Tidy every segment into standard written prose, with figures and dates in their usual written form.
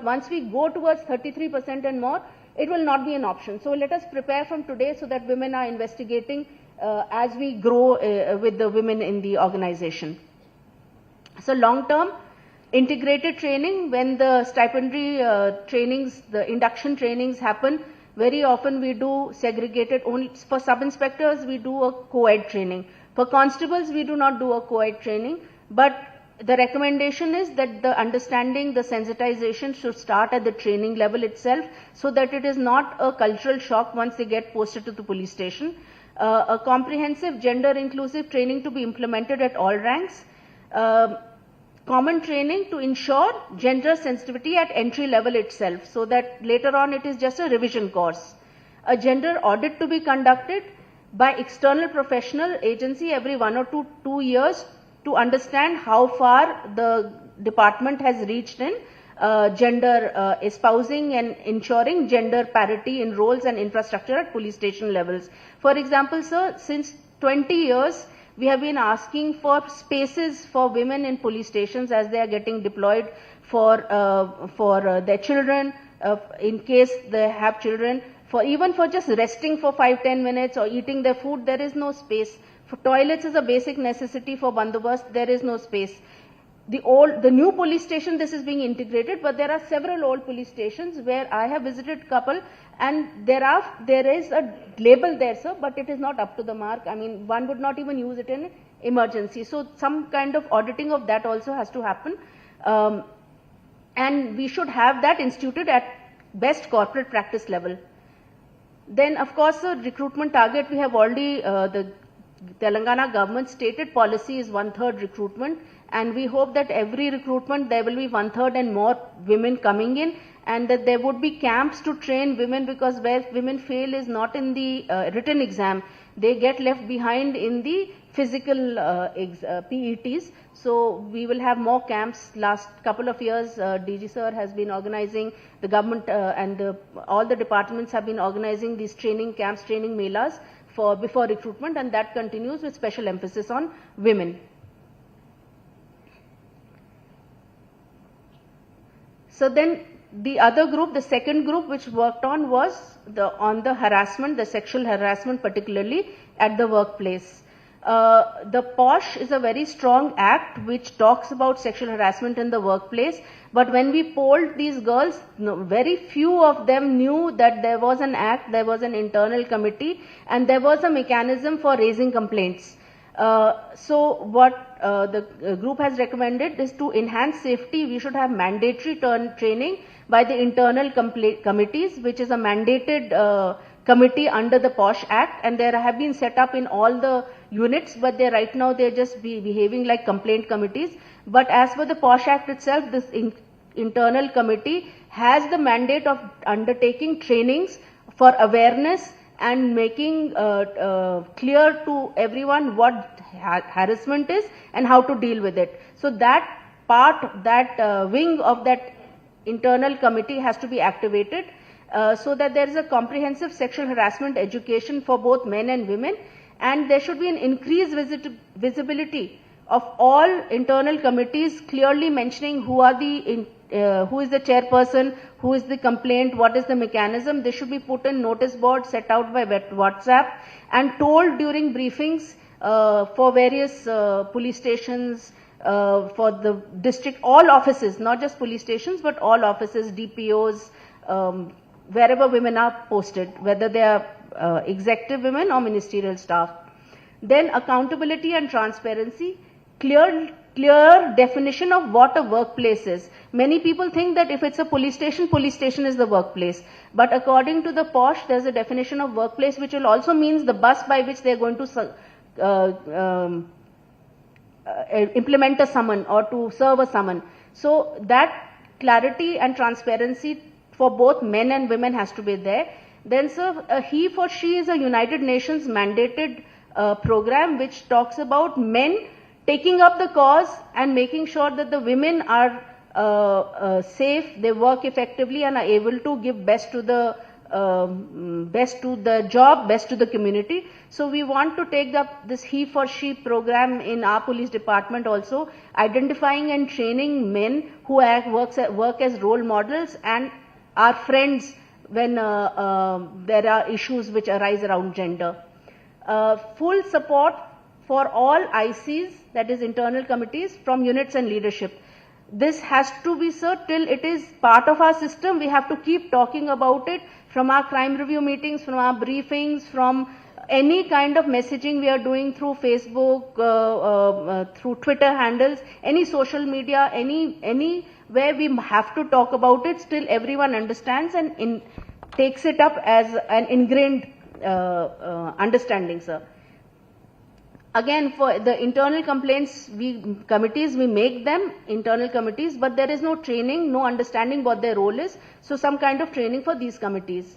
once we go towards 33% and more, it will not be an option. So let us prepare from today so that women are investigating as we grow with the women in the organization. So long term, integrated training, when the stipendary trainings, the induction trainings happen, very often we do segregated. Only for sub-inspectors we do a co-ed training. For constables we do not do a co-ed training, but the recommendation is that the understanding, the sensitization should start at the training level itself, so that it is not a cultural shock once they get posted to the police station. A comprehensive gender inclusive training to be implemented at all ranks. Common training to ensure gender sensitivity at entry level itself, so that later on it is just a revision course. A gender audit to be conducted by external professional agency every 1 or 2 years to understand how far the department has reached in gender espousing and ensuring gender parity in roles and infrastructure at police station levels. For example, sir, since 20 years, we have been asking for spaces for women in police stations as they are getting deployed for their children, in case they have children, even for just resting for 5-10 minutes or eating their food. There is no space. For toilets is a basic necessity for bandobast. There is no space. The new police station, this is being integrated, but there are several old police stations where I have visited couple, and there is a label there, sir, but it is not up to the mark. I mean, one would not even use it in emergency. So some kind of auditing of that also has to happen, and we should have that instituted at best corporate practice level. Then, of course, the recruitment target, we have already, the Telangana government stated policy is 1/3 recruitment, and we hope that every recruitment there will be 1/3 and more women coming in, and that there would be camps to train women, because where women fail is not in the written exam, they get left behind in the physical PETs. So we will have more camps. Last couple of years, DG sir has been organizing, the government and all the departments have been organizing these training camps, training melas before recruitment, and that continues with special emphasis on women. So then the other group, the second group which worked on was on the harassment, the sexual harassment particularly at the workplace. The POSH is a very strong act which talks about sexual harassment in the workplace, but when we polled these girls, very few of them knew that there was an act, there was an internal committee, and there was a mechanism for raising complaints. So what the group has recommended is to enhance safety. We should have mandatory training by the internal committees, which is a mandated committee under the POSH Act, and there have been set up in all the units, but right now they're just behaving like complaint committees. But as per the POSH Act itself, this internal committee has the mandate of undertaking trainings for awareness and making clear to everyone what harassment is and how to deal with it. So that part, that wing of that internal committee has to be activated so that there is a comprehensive sexual harassment education for both men and women, and there should be an increased visibility of all internal committees, clearly mentioning who is the chairperson, who is the complaint, what is the mechanism. They should be put in notice boards set out by WhatsApp and told during briefings for various police stations, for the district, all offices, not just police stations, but all offices, DPOs, wherever women are posted, whether they are executive women or ministerial staff. Then accountability and transparency, clear definition of what a workplace is. Many people think that if it's a police station is the workplace. But according to the POSH, there's a definition of workplace which will also means the bus by which they're going to implement a summon or to serve a summon. So that clarity and transparency for both men and women has to be there. Then, sir, He for She is a United Nations mandated program which talks about men taking up the cause and making sure that the women are safe, they work effectively and are able to give best to the best to the job, best to the community. So we want to take up this he for she program in our police department also, identifying and training men who work as role models and are friends when there are issues which arise around gender. Full support for all ICs, that is internal committees, from units and leadership. This has to be, sir, till it is part of our system. We have to keep talking about it from our crime review meetings, from our briefings, from any kind of messaging we are doing through Facebook, through Twitter handles, any social media, any where we have to talk about it, still everyone understands and takes it up as an ingrained understanding, sir. Again, for the internal complaints committees, we make them internal committees, but there is no training, no understanding what their role is. So some kind of training for these committees.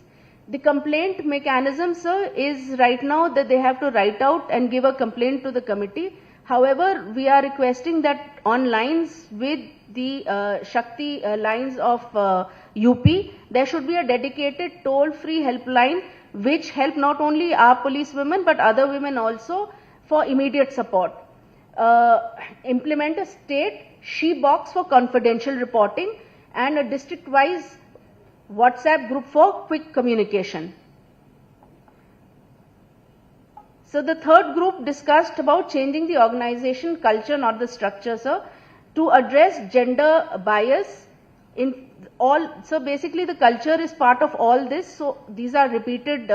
The complaint mechanism, sir, is right now that they have to write out and give a complaint to the committee. However, we are requesting that on lines with the Shakti lines of UP, there should be a dedicated toll-free helpline which help not only our police women but other women also for immediate support. Implement a state she-box for confidential reporting and a district-wise WhatsApp group for quick communication. So the third group discussed about changing the organization culture, not the structure, sir, to address gender bias in all. So basically the culture is part of all this. So these are repeated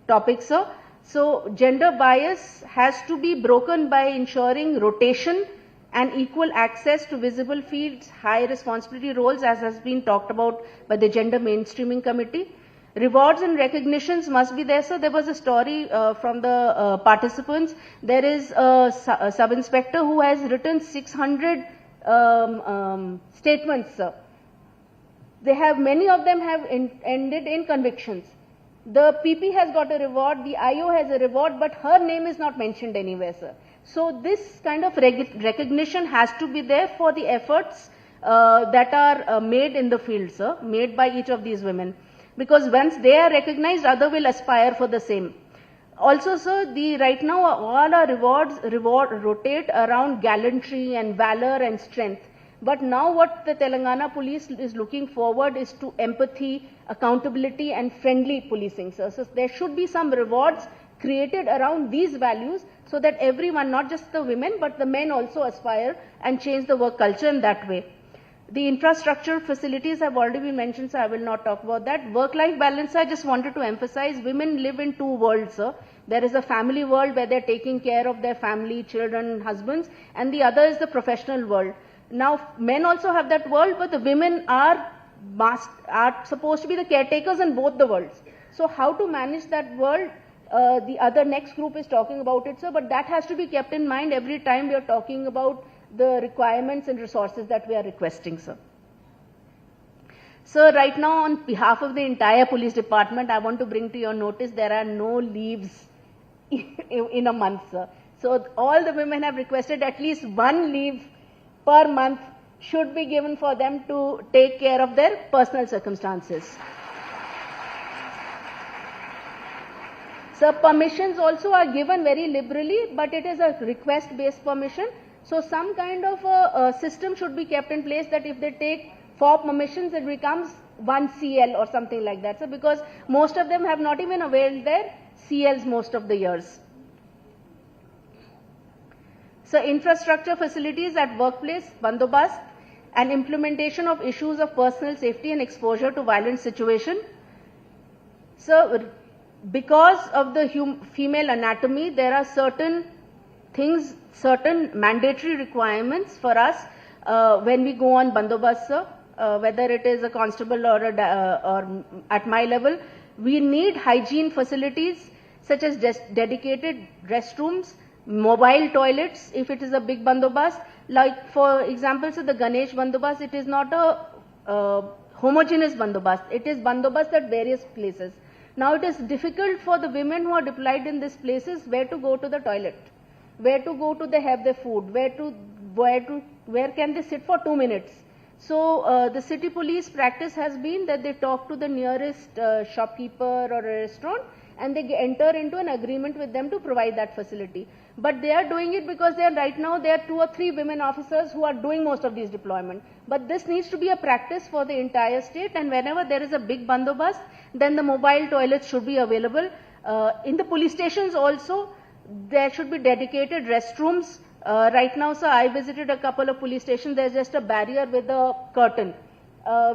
topics, sir. So gender bias has to be broken by ensuring rotation and equal access to visible fields, high responsibility roles, as has been talked about by the Gender Mainstreaming Committee. Rewards and recognitions must be there. So there was a story from the participants. There is a sub-inspector who has written 600 statements, sir. Many of them have ended in convictions. The PP has got a reward, the IO has a reward, but her name is not mentioned anywhere, sir. So this kind of recognition has to be there for the efforts that are made in the field, sir, made by each of these women. Because once they are recognized, others will aspire for the same. Also, sir, right now all our rewards rotate around gallantry and valor and strength. But now what the Telangana police is looking forward is to empathy, accountability and friendly policing, sir. So there should be some rewards created around these values so that everyone, not just the women, but the men also aspire and change the work culture in that way. The infrastructure facilities have already been mentioned, so I will not talk about that. Work-life balance, I just wanted to emphasize, women live in two worlds, sir. There is a family world where they're taking care of their family, children, husbands, and the other is the professional world. Now, men also have that world, but the women are supposed to be the caretakers in both the worlds. So how to manage that world? The other next group is talking about it, sir, but that has to be kept in mind every time we are talking about the requirements and resources that we are requesting, sir. Sir, right now on behalf of the entire police department, I want to bring to your notice there are no leaves in a month, sir. So all the women have requested at least one leave per month should be given for them to take care of their personal circumstances. So permissions also are given very liberally, but it is a request-based permission. So some kind of a system should be kept in place that if they take 4 permissions, it becomes 1 CL or something like that. So because most of them have not even availed their CLs most of the years. So infrastructure facilities at workplace, bandobast, and implementation of issues of personal safety and exposure to violent situation. So because of the female anatomy, there are certain things, certain mandatory requirements for us when we go on bandobast, sir, whether it is a constable or at my level. We need hygiene facilities such as dedicated restrooms, mobile toilets if it is a big bandobast. Like for example, so the Ganesh bandobast, it is not a homogeneous bandobast. It is bandobast at various places. Now it is difficult for the women who are deployed in these places where to go to the toilet, where to go to have their food, where can they sit for 2 minutes. So the city police practice has been that they talk to the nearest shopkeeper or a restaurant and they enter into an agreement with them to provide that facility. But they are doing it because right now there are 2 or 3 women officers who are doing most of these deployment. But this needs to be a practice for the entire state, and whenever there is a big bandobast, then the mobile toilets should be available. In the police stations also, there should be dedicated restrooms. Right now, sir, I visited a couple of police stations. There's just a barrier with a curtain,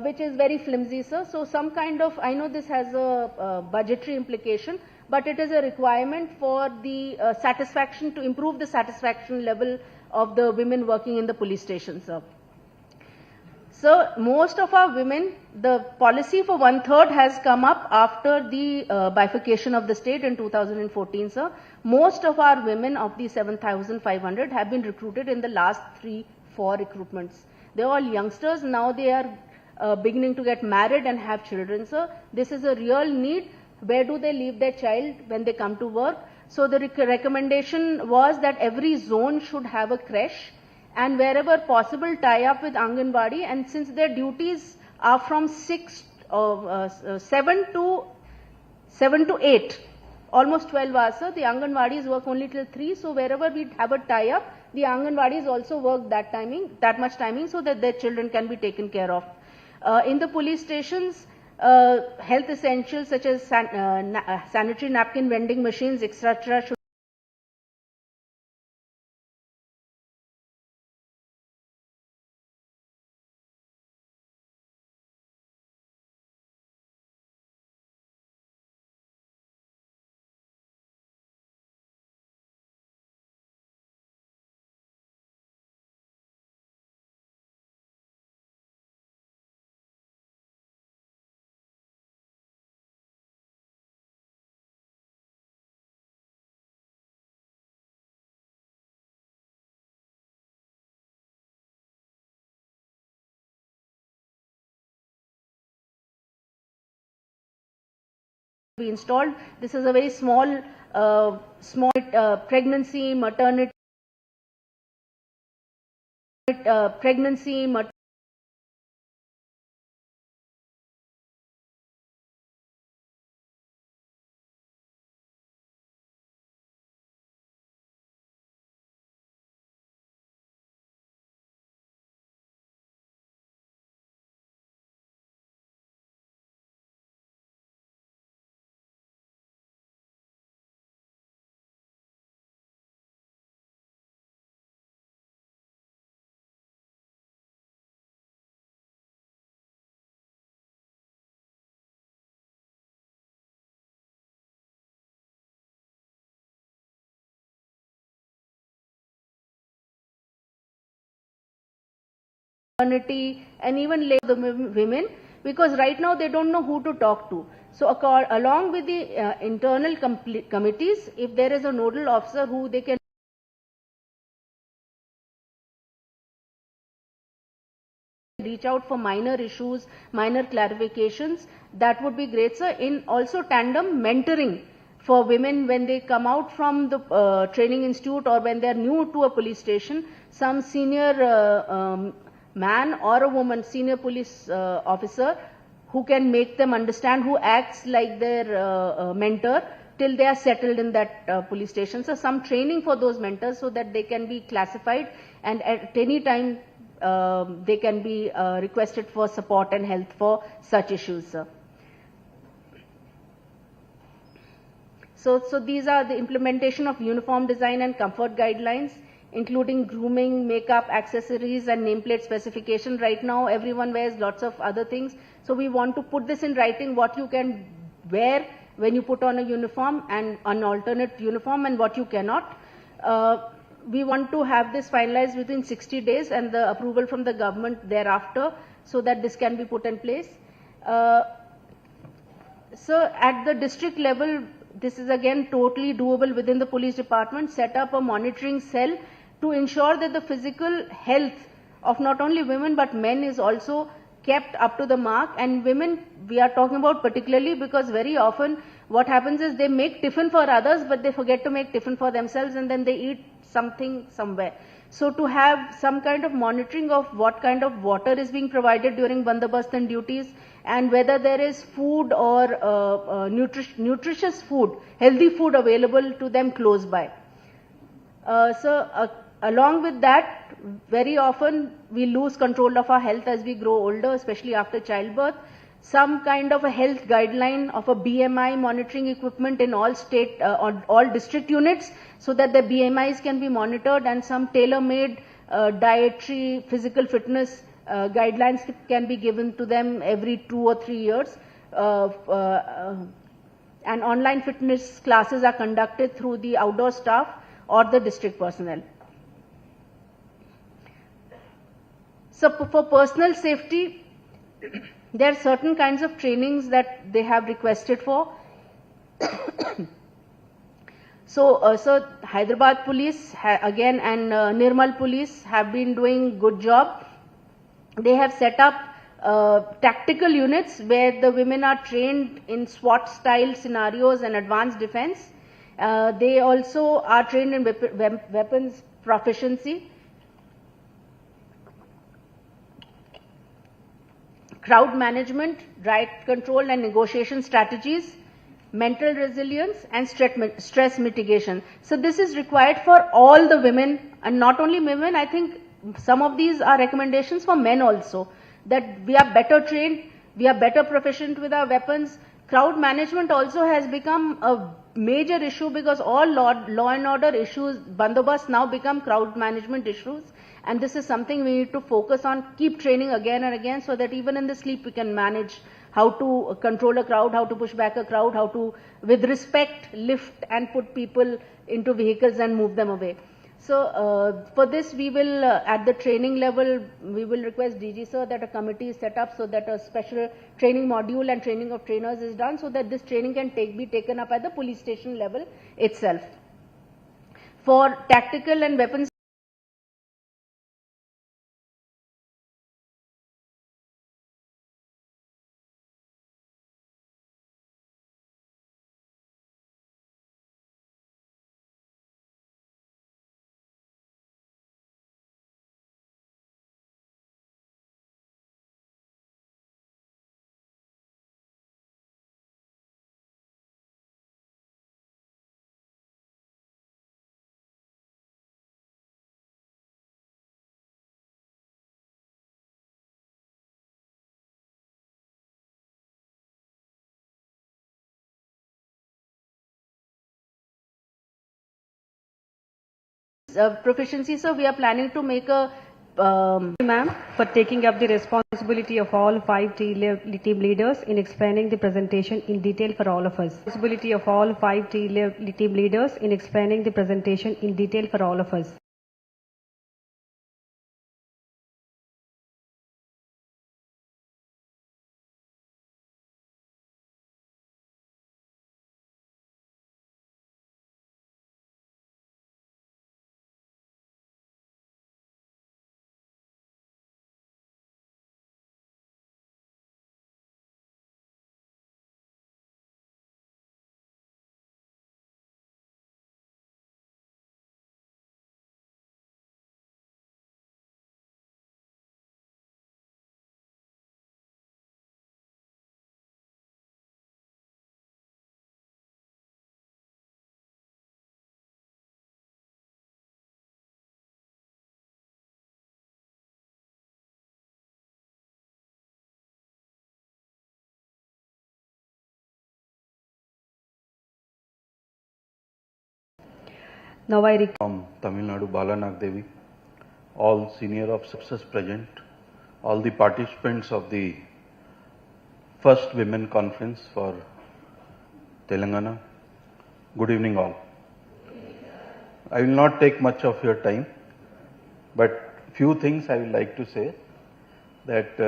which is very flimsy, sir. So some kind of, I know this has a budgetary implication, but it is a requirement for the satisfaction, to improve the satisfaction level of the women working in the police station, sir. So most of our women, the policy for 1/3 has come up after the bifurcation of the state in 2014, sir. Most of our women of the 7,500 have been recruited in the last 3-4 recruitments. They're all youngsters. Now they are beginning to get married and have children, sir. This is a real need. Where do they leave their child when they come to work? So the recommendation was that every zone should have a creche, and wherever possible tie up with Anganwadi, and since their duties are from 7 to 8, almost 12 hours, sir. The Anganwadis work only till 3, so wherever we have a tie up, the Anganwadis also work that much timing, so that their children can be taken care of. In the police stations, health essentials such as sanitary napkin vending machines, etc. should be installed. This is a very small pregnancy, maternity, and even labor the women, because right now they don't know who to talk to. So along with the internal committees, if there is a nodal officer who they can reach out for minor issues, minor clarifications, that would be great, sir. In also tandem mentoring for women when they come out from the training institute or when they are new to a police station, some senior man or a woman, senior police officer, who can make them understand, who acts like their mentor till they are settled in that police station. So some training for those mentors so that they can be classified, and at any time they can be requested for support and help for such issues, sir. So these are the implementation of uniform design and comfort guidelines, including grooming, makeup, accessories and nameplate specification. Right now everyone wears lots of other things. So we want to put this in writing, what you can wear when you put on a uniform and an alternate uniform, and what you cannot. We want to have this finalized within 60 days and the approval from the government thereafter, so that this can be put in place. So at the district level, this is again totally doable within the police department. Set up a monitoring cell to ensure that the physical health of not only women but men is also kept up to the mark. And women we are talking about particularly because very often what happens is they make tiffin for others but they forget to make tiffin for themselves, and then they eat something somewhere. So to have some kind of monitoring of what kind of water is being provided during bandobast and duties, and whether there is food or nutritious food, healthy food available to them close by. Along with that, very often we lose control of our health as we grow older, especially after childbirth. Some kind of a health guideline of a BMI monitoring equipment in all state, all district units, so that the BMIs can be monitored, and some tailor-made dietary, physical fitness guidelines can be given to them every 2 or 3 years. And online fitness classes are conducted through the outdoor staff or the district personnel. So for personal safety, there are certain kinds of trainings that they have requested for. So Hyderabad Police again and Nirmal Police have been doing good job. They have set up tactical units where the women are trained in SWAT style scenarios and advanced defense. They also are trained in weapons proficiency, crowd management, riot control and negotiation strategies, mental resilience and stress mitigation. So this is required for all the women, and not only women. I think some of these are recommendations for men also, that we are better trained, we are better proficient with our weapons. Crowd management also has become a major issue, because all law and order issues, bandobast, now become crowd management issues. And this is something we need to focus on, keep training again and again, so that even in the sleep we can manage how to control a crowd, how to push back a crowd, how to, with respect, lift and put people into vehicles and move them away. So for this we will, at the training level, we will request DG sir that a committee is set up, so that a special training module and training of trainers is done, so that this training can be taken up at the police station level itself. For tactical and weapons proficiency, so we are planning to make a Ma'am, for taking up the responsibility of all 5 team leaders in explaining the presentation in detail for all of us. Responsibility of all 5 team leaders in explaining the presentation in detail for all of us. Now I from Tamil Nadu, Bala Nagdevi, all senior officers present, all the participants of the first women conference for Telangana. Good evening all. I will not take much of your time, but few things I would like to say, that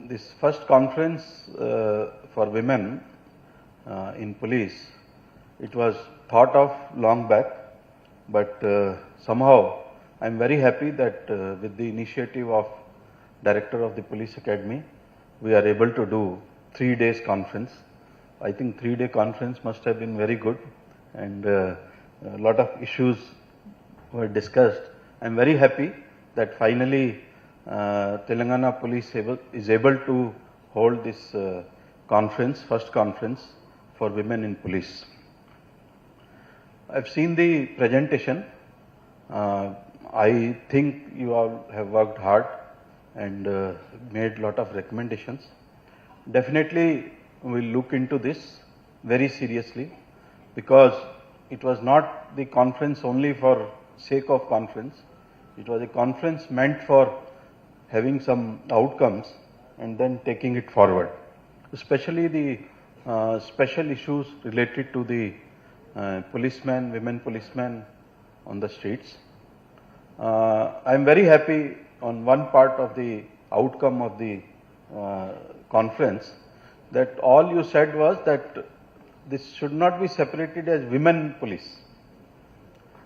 this first conference for women in police, it was thought of long back. But somehow I am very happy that with the initiative of Director of the Police Academy, we are able to do 3 days conference. I think 3-day conference must have been very good, and a lot of issues were discussed, I'm very happy that finally Telangana Police is able to hold this first conference for women in police. I've seen the presentation. I think you all have worked hard and made a lot of recommendations. Definitely we'll look into this very seriously, because it was not the conference only for sake of conference. It was a conference meant for having some outcomes and then taking it forward, especially the special issues related to the policemen, women policemen on the streets. I'm very happy on one part of the outcome of the conference, that all you said was that this should not be separated as women police.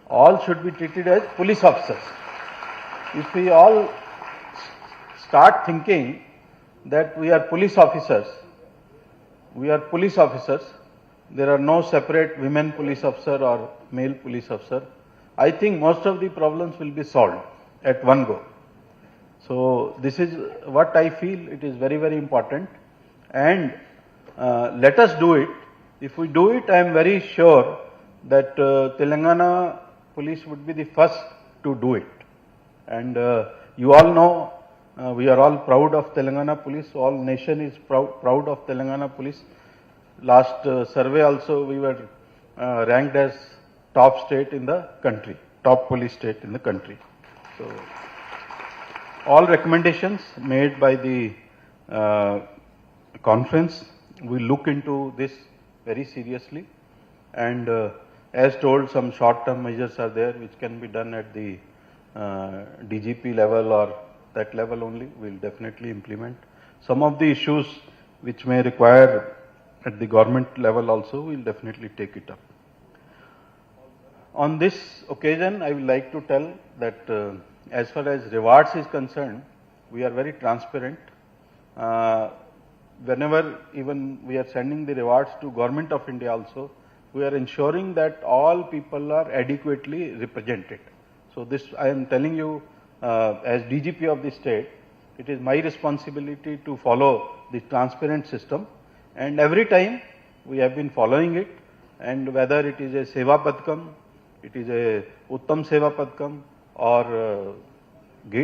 All should be treated as police officers. If we all start thinking that we are police officers, there are no separate women police officer or male police officer, I think most of the problems will be solved at one go. So this is what I feel it is very, very important, and let us do it. If we do it, I am very sure that Telangana police would be the first to do it. And you all know, we are all proud of Telangana police. All nation is proud of Telangana police. Last survey also we were ranked as top state in the country, top police state in the country. So all recommendations made by the conference, we look into this very seriously, and as told, some short-term measures are there which can be done at the DGP level or that level only. We'll definitely implement. Some of the issues which may require at the government level also, we'll definitely take it up. On this occasion, I would like to tell that as far as rewards is concerned, we are very transparent. Whenever even we are sending the rewards to Government of India also, we are ensuring that all people are adequately represented. So this I am telling you as DGP of the state, it is my responsibility to follow the transparent system, and every time we have been following it, and whether it is a Seva Padkam, it is a Uttam Seva Padkam, or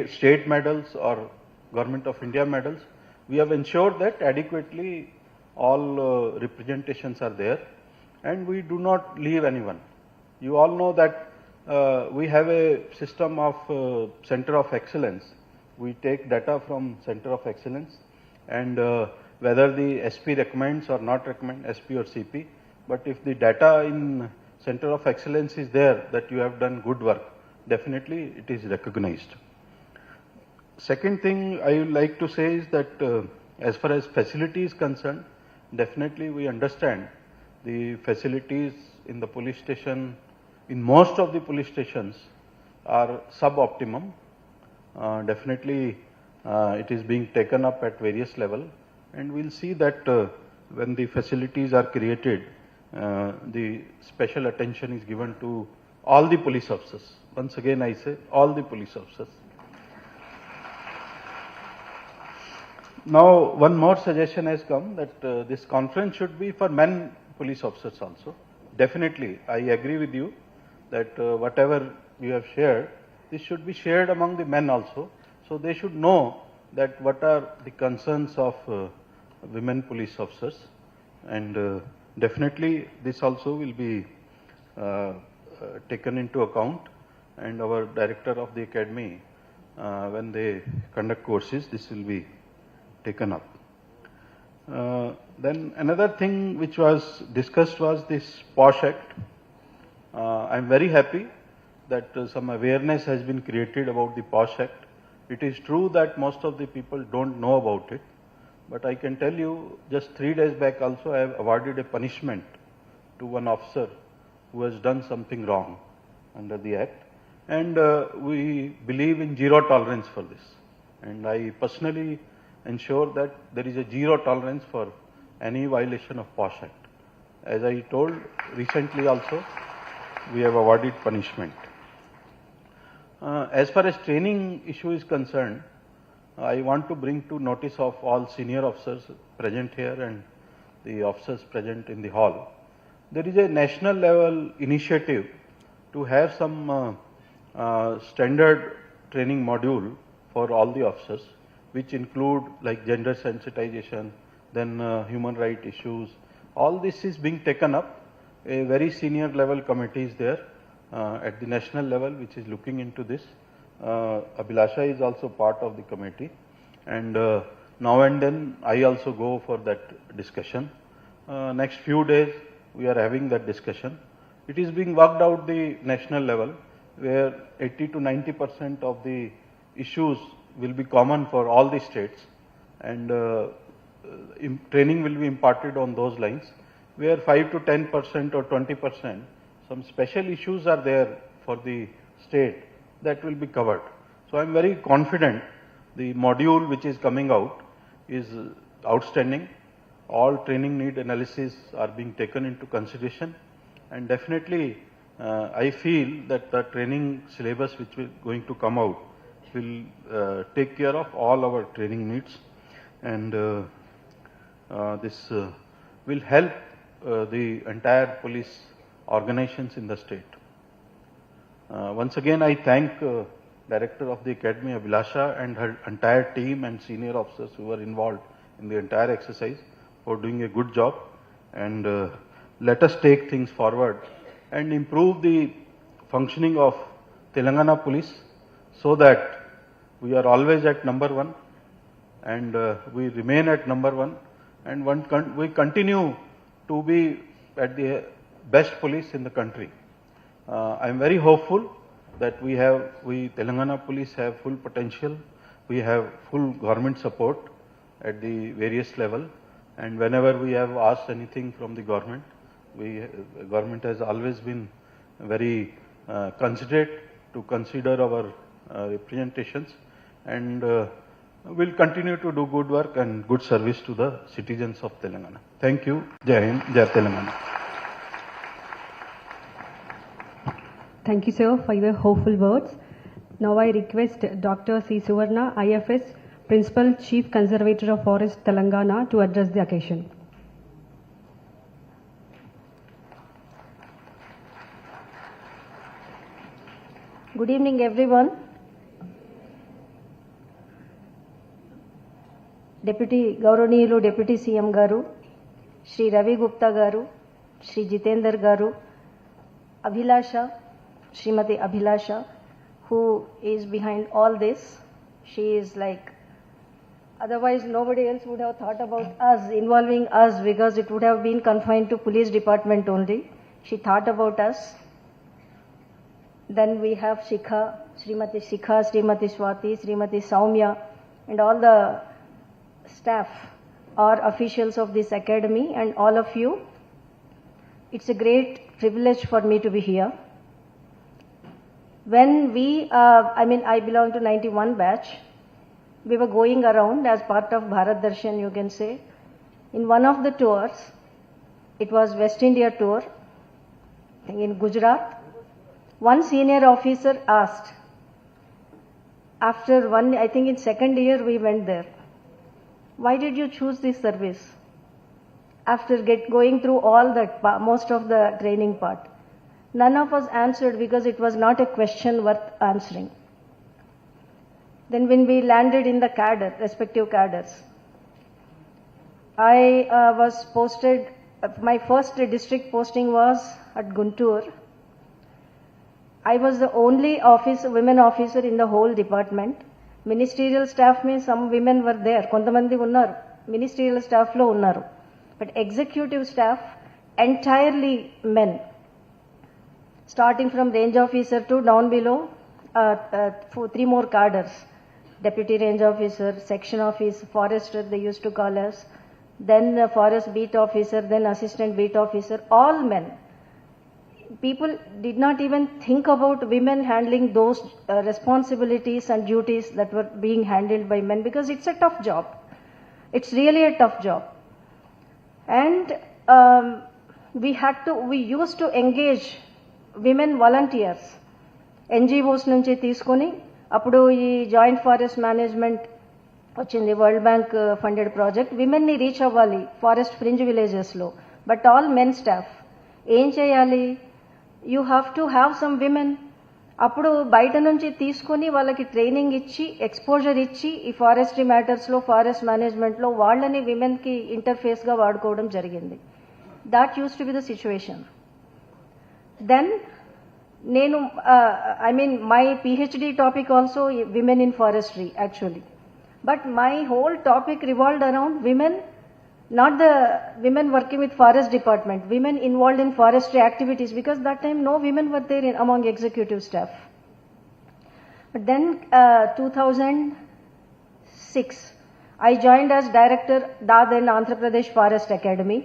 state medals or Government of India medals, we have ensured that adequately all representations are there, and we do not leave anyone. You all know that we have a system of Center of Excellence. We take data from Center of Excellence, and whether the SP recommends or not recommend, SP or CP, but if the data in Center of Excellence is there that you have done good work, definitely it is recognized. Second thing I would like to say is that as far as facility is concerned, definitely we understand the facilities in the police station, in most of the police stations, are suboptimum. Definitely it is being taken up at various levels, and we'll see that when the facilities are created, the special attention is given to all the police officers. Once again I say, all the police officers. Now, one more suggestion has come that this conference should be for men police officers also. Definitely, I agree with you that whatever you have shared, this should be shared among the men also. So they should know that what are the concerns of women police officers, and definitely this also will be taken into account, and our director of the academy, when they conduct courses, this will be taken up. Then another thing which was discussed was this POSH Act. I am very happy that some awareness has been created about the POSH Act. It is true that most of the people don't know about it, but I can tell you, just 3 days back also I have awarded a punishment to one officer who has done something wrong under the Act, and we believe in zero tolerance for this, and I personally ensure that there is a zero tolerance for any violation of POSH Act. As I told recently also, we have awarded punishment. As far as training issue is concerned, I want to bring to notice of all senior officers present here and the officers present in the hall. There is a national level initiative to have some standard training module for all the officers, which include like gender sensitization, then human rights issues. All this is being taken up. A very senior level committee is there at the national level which is looking into this. Abhilasha is also part of the committee, and now and then I also go for that discussion. Next few days we are having that discussion. It is being worked out the national level, where 80 to 90% of the issues will be common for all the states, and training will be imparted on those lines, where 5 to 10% or 20% some special issues are there for the state, that will be covered. So I am very confident the module which is coming out is outstanding. All training need analysis are being taken into consideration, and definitely I feel that the training syllabus which is going to come out will take care of all our training needs, and this will help the entire police organizations in the state. Once again, I thank Director of the Academy, Abhilasha, and her entire team and senior officers who were involved in the entire exercise for doing a good job, and let us take things forward and improve the functioning of Telangana police so that we are always at number one, and we remain at number one, and we continue to be at the best police in the country. I am very hopeful that we Telangana police have full potential. We have full government support at the various level, and whenever we have asked anything from the government, government has always been very considerate to consider our representations, and will continue to do good work and good service to the citizens of Telangana. Thank you. Jai Hind, Jai Telangana. Thank you, sir, for your hopeful words. Now I request Dr. C. Suvarna, IFS, Principal Chief Conservator of Forest, Telangana, to address the occasion. Good evening, everyone. గౌరవనీయులు deputy CM గారు, శ్రీ రవి గుప్తా గారు, శ్రీ జితేందర్ గారు, అభిలాష, శ్రీమతి అభిలాష, who is behind all this. She is like, otherwise nobody else would have thought about us, involving us, because it would have been confined to police department only. She thought about us. Then we have Shikha, Srimati Swati, Srimati Saumya, and all the staff or officials of this academy, and all of you. It's a great privilege for me to be here. When I belong to 91 batch. We were going around as part of Bharat Darshan, you can say. In one of the tours, it was West India tour in Gujarat. One senior officer asked, after I think in second year we went there, why did you choose this service? After going through all that, most of the training part, none of us answered because it was not a question worth answering. Then when we landed in the respective cadres, I was posted, my first district posting was at Guntur. I was the only women officer in the whole department. Ministerial staff means some women were there. Kontamandi unnaru. Ministerial staff lo unnaru. But executive staff, entirely men. Starting from range officer to down below, 3 more cadres. Deputy range officer, section officer, forester they used to call us. Then forest beat officer, then assistant beat officer, all men. People did not even think about women handling those responsibilities and duties that were being handled by men, because it's a tough job. It's really a tough job. And we used to engage women volunteers NGOs నుంచి తీసుకొని అప్పుడు ఈ joint forest management వచ్చింది, World Bank funded project. విమెన్ని reach అవ్వాలి forest fringe విలేజెస్లో, but all men staff. ఏం చేయాలి? You have to have some women. అప్పుడు బయట నుంచి తీసుకొని వాళ్ళకి ట్రైనింగ్ ఇచ్చి, ఎక్స్పోజర్ ఇచ్చి, ఈ ఫారెస్ట్రీ మ్యాటర్స్లో, ఫారెస్ట్ మేనేజ్మెంట్లో వాళ్ళని విమెన్కి ఇంటర్ఫేస్గా వాడుకోవడం జరిగింది. That used to be the situation. Then నేను my PhD topic also women in forestry actually, but my whole topic revolved around women, not the women working with forest department, women involved in forestry activities, because that time no women were there among executive staff. But then 2006 I joined as director then Andhra Pradesh Forest Academy.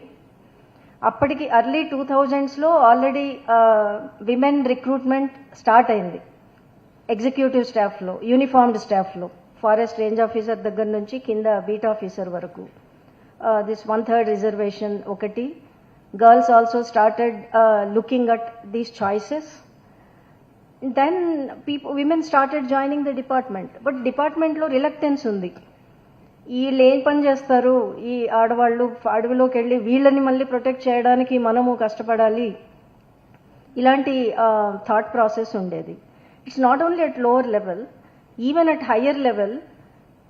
అప్పటికి early 2000s లో already women recruitment start అయింది executive స్టాఫ్లో, uniformed స్టాఫ్లో, forest range officer దగ్గర నుంచి కింద beat officer వరకు. This 1/3 reservation okati. Girls also started looking at these choices. Then women started joining the department, but department lo reluctance undi. వీళ్ళు ఏం పని చేస్తారు, ఈ ఆడవాళ్ళు అడవిలోకి వెళ్ళి వీళ్ళని మళ్ళీ ప్రొటెక్ట్ చేయడానికి మనము కష్టపడాలి, ఇలాంటి థాట్ ప్రాసెస్ ఉండేది. It's not only at lower level, even at higher level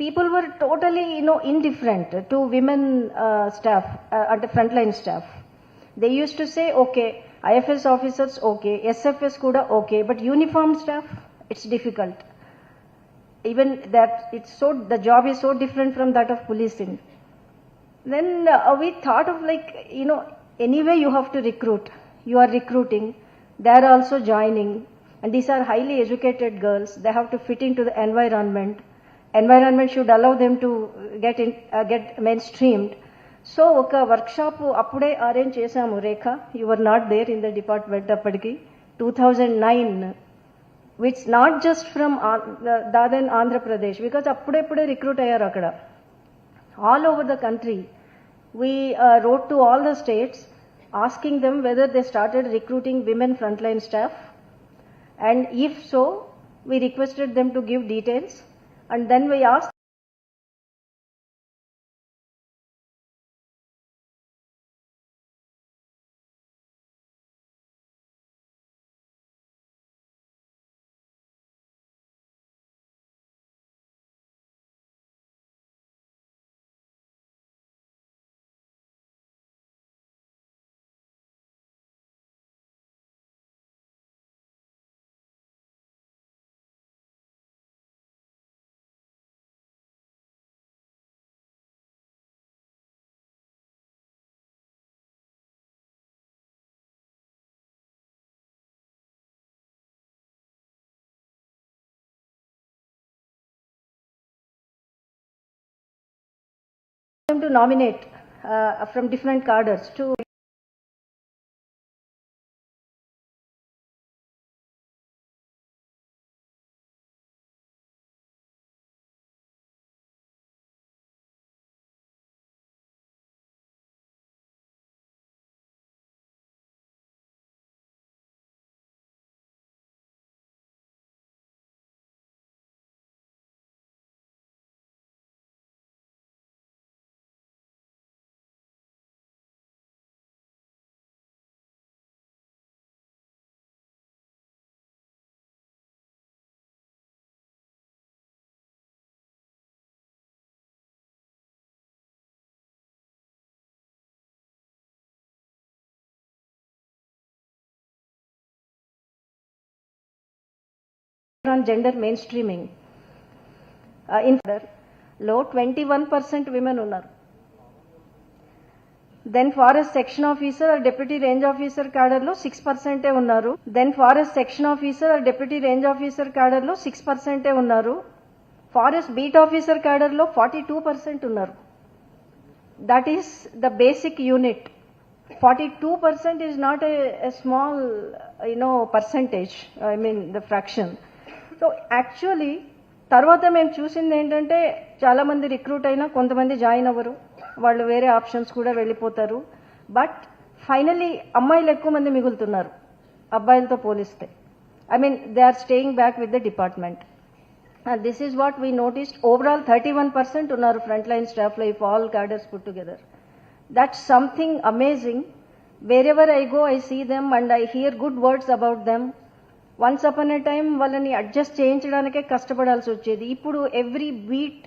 people were totally indifferent to women staff at the frontline staff. They used to say okay, IFS officers okay, SFS kuda okay, but uniformed staff, it's difficult. Even that, the job is so different from that of policing. Then we thought of anyway you have to recruit, you are recruiting, they are also joining, and these are highly educated girls, they have to fit into the environment should allow them to get mainstreamed. So oka workshop appude arrange chesamu. Rekha, you were not there in the department appadiki 2009, which not just from Dadan Andhra Pradesh, because appude recruit ayyaru akada all over the country. We wrote to all the states asking them whether they started recruiting women frontline staff, and if so, we requested them to give details. And then we asked them to nominate from different cadres to on gender mainstreaming. In low 21% women unnaru. Then forest section officer or deputy range officer cadre lo 6% unnaru. Then forest section officer or deputy range officer cadre lo 6% unnaru. Forest beat officer cadre lo 42% unnaru. That is the basic unit. 42% is not a small percentage, the fraction. So actually తర్వాత మేము చూసింది ఏంటంటే చాలా మంది recruit అయినా కొంతమంది join అవ్వరు, వాళ్ళు వేరే ఆప్షన్స్ కూడా వెళ్ళిపోతారు. బట్ ఫైనలీ అమ్మాయిలు ఎక్కువ మంది మిగులుతున్నారు అబ్బాయిలతో పోలిస్తే. I mean, they are staying back with the department. And this is what we noticed. Overall, 31% on our frontline staff, if all cadres put together. That's something amazing. Wherever I go, I see them and I hear good words about them. Once upon a time, వాళ్ళని adjust చేయించడానికే కష్టపడాల్సి వచ్చేది. ఇప్పుడు every beat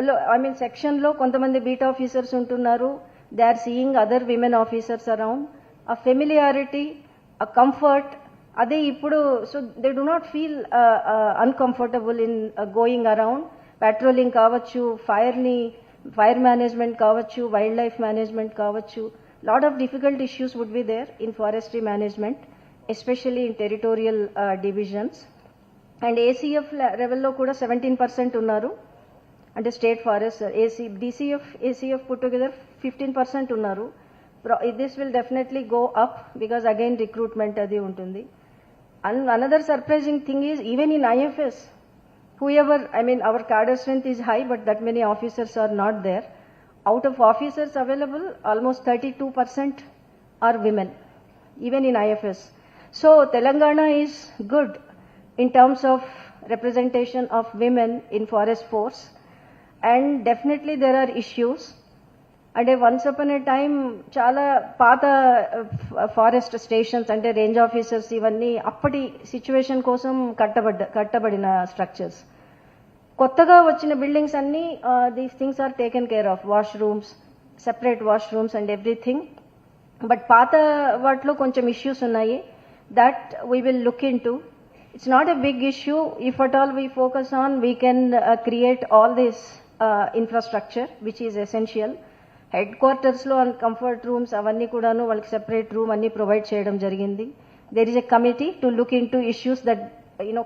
లో, సెక్షన్లో కొంతమంది beat officers ఉంటున్నారు. They are seeing other women officers around. ఆ ఫెమిలియారిటీ, ఆ కంఫర్ట్, అదే ఇప్పుడు. So they do not feel uncomfortable in going around. Patrolling కావచ్చు, ఫైర్ మేనేజ్మెంట్ కావచ్చు, వైల్డ్ లైఫ్ మేనేజ్మెంట్ కావచ్చు. Lot of difficult issues would be there in forestry management, especially in territorial divisions. And ACF లెవెల్లో కూడా 17% ఉన్నారు. అంటే state forest ACF put together 15% ఉన్నారు. This will definitely go up because again recruitment అది ఉంటుంది. And another surprising thing is even in IFS, whoever, our cadre strength is high, but that many officers are not there. Out of officers available, almost 32% are women, even in IFS. So Telangana is good in terms of representation of women in forest force, and definitely there are issues. And once upon a time, చాలా పాత forest stations అంటే range officers ఇవన్నీ అప్పటి situation కోసం కట్టబడిన structures. కొత్తగా వచ్చిన buildings అన్నీ these things are taken care of, washrooms, separate washrooms and everything. But పాత వాటిలో కొంచెం ఇష్యూస్ ఉన్నాయి. That we will look into. It's not a big issue. If at all we focus on, we can create all this infrastructure which is essential. హెడ్ క్వార్టర్స్లో and comfort rooms అవన్నీ కూడాను వాళ్ళకి separate room అన్ని provide చేయడం జరిగింది. There is a committee to look into issues that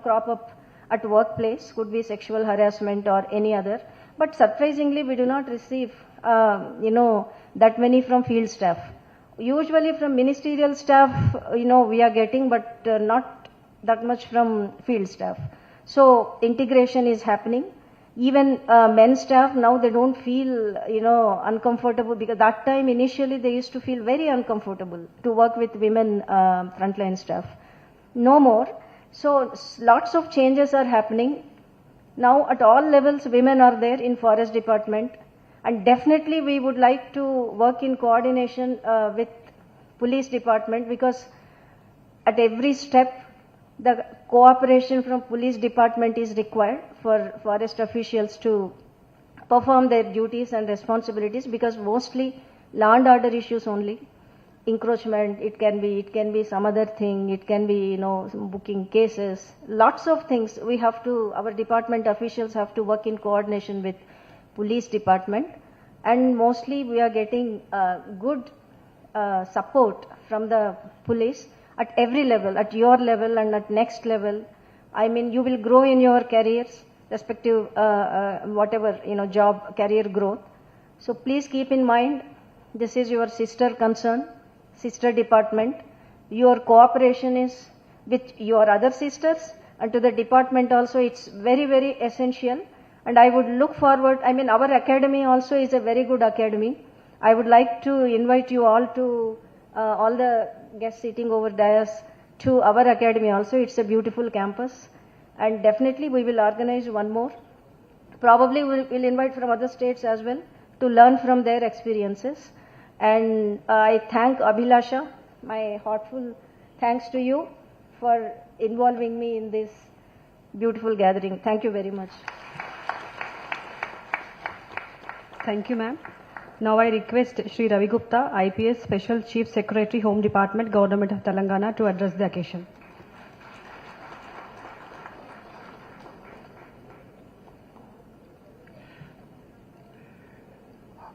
crop up at workplace, could be sexual harassment or any other. But surprisingly, we do not receive, that many from field staff. Usually from ministerial staff, we are getting, but not that much from field staff. So integration is happening. Even men staff, now they don't feel, uncomfortable, because that time initially they used to feel very uncomfortable to work with women frontline staff. No more. So lots of changes are happening. Now at all levels women are there in forest department, and definitely we would like to work in coordination with police department, because at every step the cooperation from police department is required for forest officials to perform their duties and responsibilities, because mostly law and order issues only. Encroachment, it can be some other thing, it can be, some booking cases, lots of things. We have to, our department officials have to work in coordination with police department, and mostly we are getting good support from the police at every level, at your level and at next level. You will grow in your careers, respective whatever, job, career growth. So please keep in mind, this is your sister concern, sister department. Your cooperation is with your other sisters, and to the department also it's very, very essential. And I would look forward, our academy also is a very good academy. I would like to invite you all to, all the guests sitting over dais, to our academy also. It's a beautiful campus, and definitely we will organize one more. Probably we will invite from other states as well to learn from their experiences. And I thank Abhilasha, my heartful thanks to you for involving me in this beautiful gathering. Thank you very much. Thank you, ma'am. Now I request Shri Ravi Gupta, IPS Special Chief Secretary, Home Department, Government of Telangana, to address the occasion.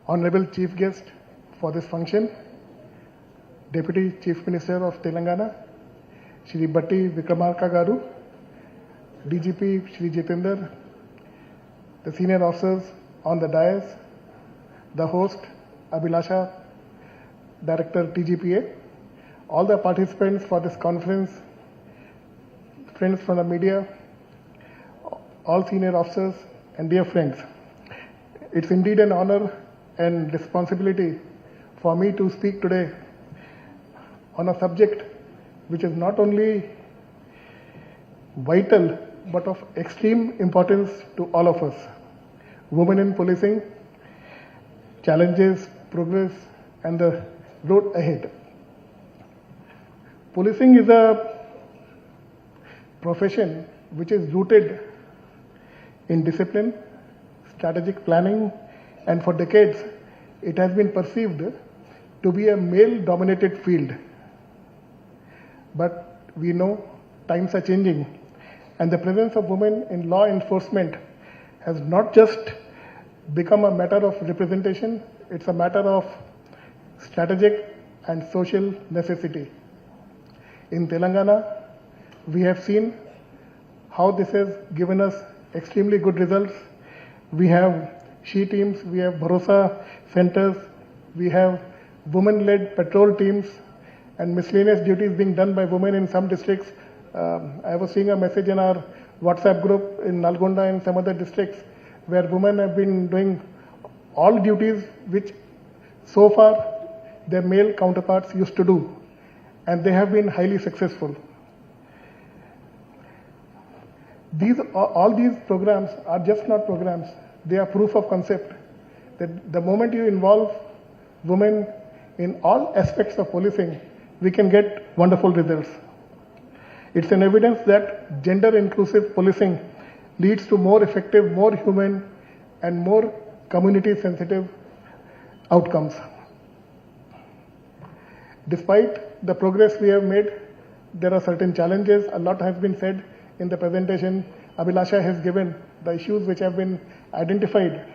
Honorable Chief Guest for this function, Deputy Chief Minister of Telangana, Shri Bhatti Vikramarka Garu, DGP Shri Jitendra, the senior officers on the dais, the host Abhilasha, Director TGPA, all the participants for this conference, friends from the media, all senior officers and dear friends. It's indeed an honor and responsibility for me to speak today on a subject which is not only vital but of extreme importance to all of us. Women in policing, challenges, progress, and the road ahead. Policing is a profession which is rooted in discipline, strategic planning, and for decades it has been perceived to be a male-dominated field. But we know times are changing, and the presence of women in law enforcement has not just become a matter of representation, it's a matter of strategic and social necessity. In Telangana, we have seen how this has given us extremely good results. We have she teams, we have Bharosa centers, we have women-led patrol teams, and miscellaneous duties being done by women in some districts. I was seeing a message in our WhatsApp group in Nalgonda and some other districts where women have been doing all duties which so far their male counterparts used to do, and they have been highly successful. All these programs are just not programs, they are proof of concept that the moment you involve women in all aspects of policing, we can get wonderful results. It's an evidence that gender-inclusive policing leads to more effective, more human, and more community-sensitive outcomes. Despite the progress we have made, there are certain challenges. A lot has been said in the presentation. Abhilasha has given the issues which have been identified.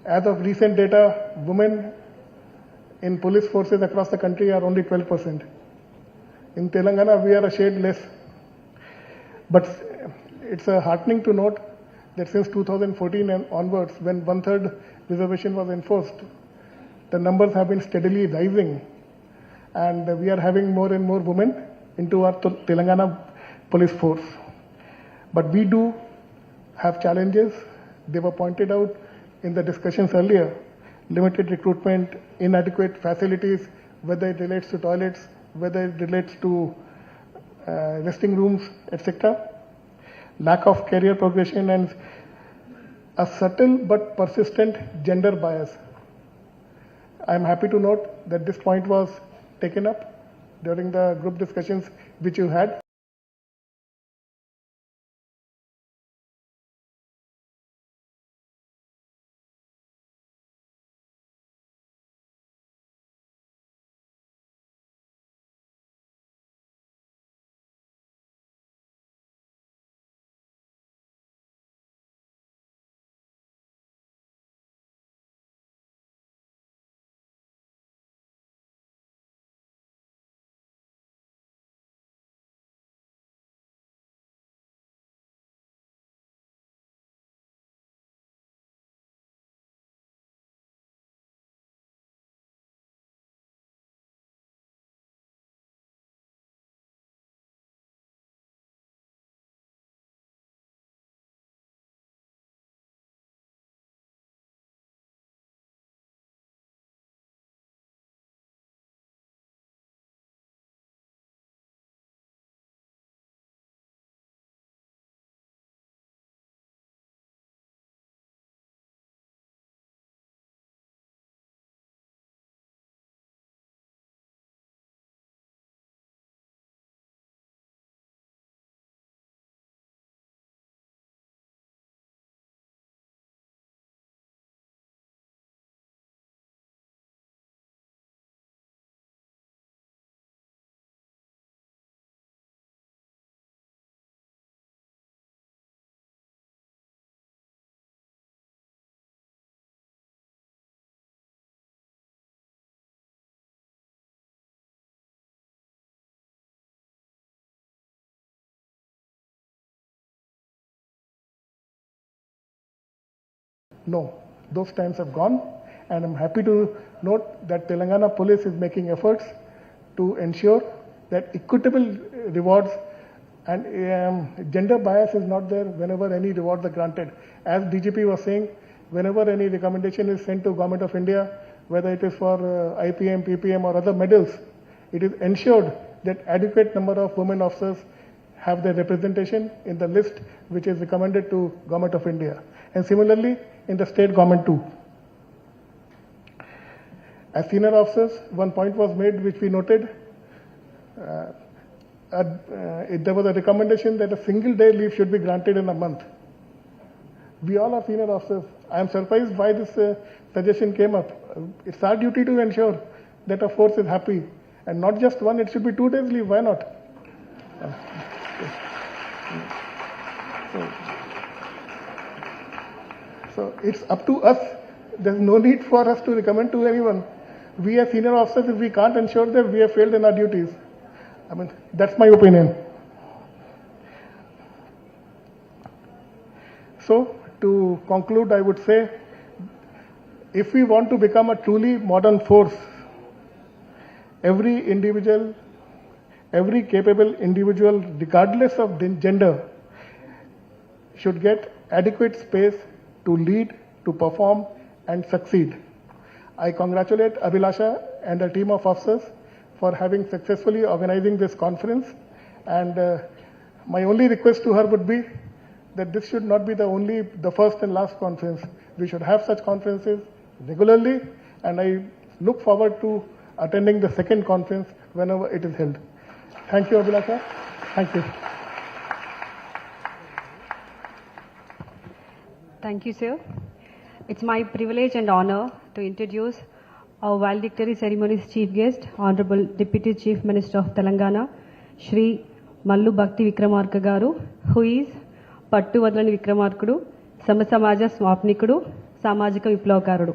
As of recent data, women in police forces across the country are only 12%. In Telangana, we are a shade less. But it's heartening to note that since 2014 and onwards, when 1/3 reservation was enforced, the numbers have been steadily rising. And we are having more and more women into our Telangana police force. But we do have challenges. They were pointed out in the discussions earlier. Limited recruitment, inadequate facilities, whether it relates to toilets, whether it relates to resting rooms, etc. Lack of career progression and a subtle but persistent gender bias. I am happy to note that this point was taken up during the group discussions which you had. No, those times have gone, and I'm happy to note that Telangana Police is making efforts to ensure that equitable rewards and gender bias is not there whenever any rewards are granted. As DGP was saying, whenever any recommendation is sent to Government of India, whether it is for IPM, PPM or other medals, it is ensured that adequate number of women officers have their representation in the list which is recommended to Government of India, and similarly in the state government too. As senior officers, one point was made which we noted. There was a recommendation that a single day leave should be granted in a month. We all are senior officers. I am surprised why this suggestion came up. It's our duty to ensure that a force is happy, and not just one, it should be 2 days leave. Why not? So it's up to us. There's no need for us to recommend to anyone. We as senior officers, if we can't ensure that, we have failed in our duties. I mean, that's my opinion. So, to conclude, I would say, if we want to become a truly modern force, every individual, every capable individual, regardless of gender, should get adequate space to lead, to perform, and succeed. I congratulate Abhilasha and the team of officers for having successfully organizing this conference, and my only request to her would be that this should not be the first and last conference. We should have such conferences regularly, and I look forward to attending the second conference whenever it is held. Thank you, Abhilasha. Thank you. Thank you, sir. It's my privilege and honor to introduce our valedictory ceremony's chief guest, Honorable Deputy Chief Minister of Telangana, Shri Mallu Bhatti Vikramarka Garu, who is Pattu Vadalani Vikramarkudu, Samasamaja Swapnikudu, Samajika Viplavakarudu.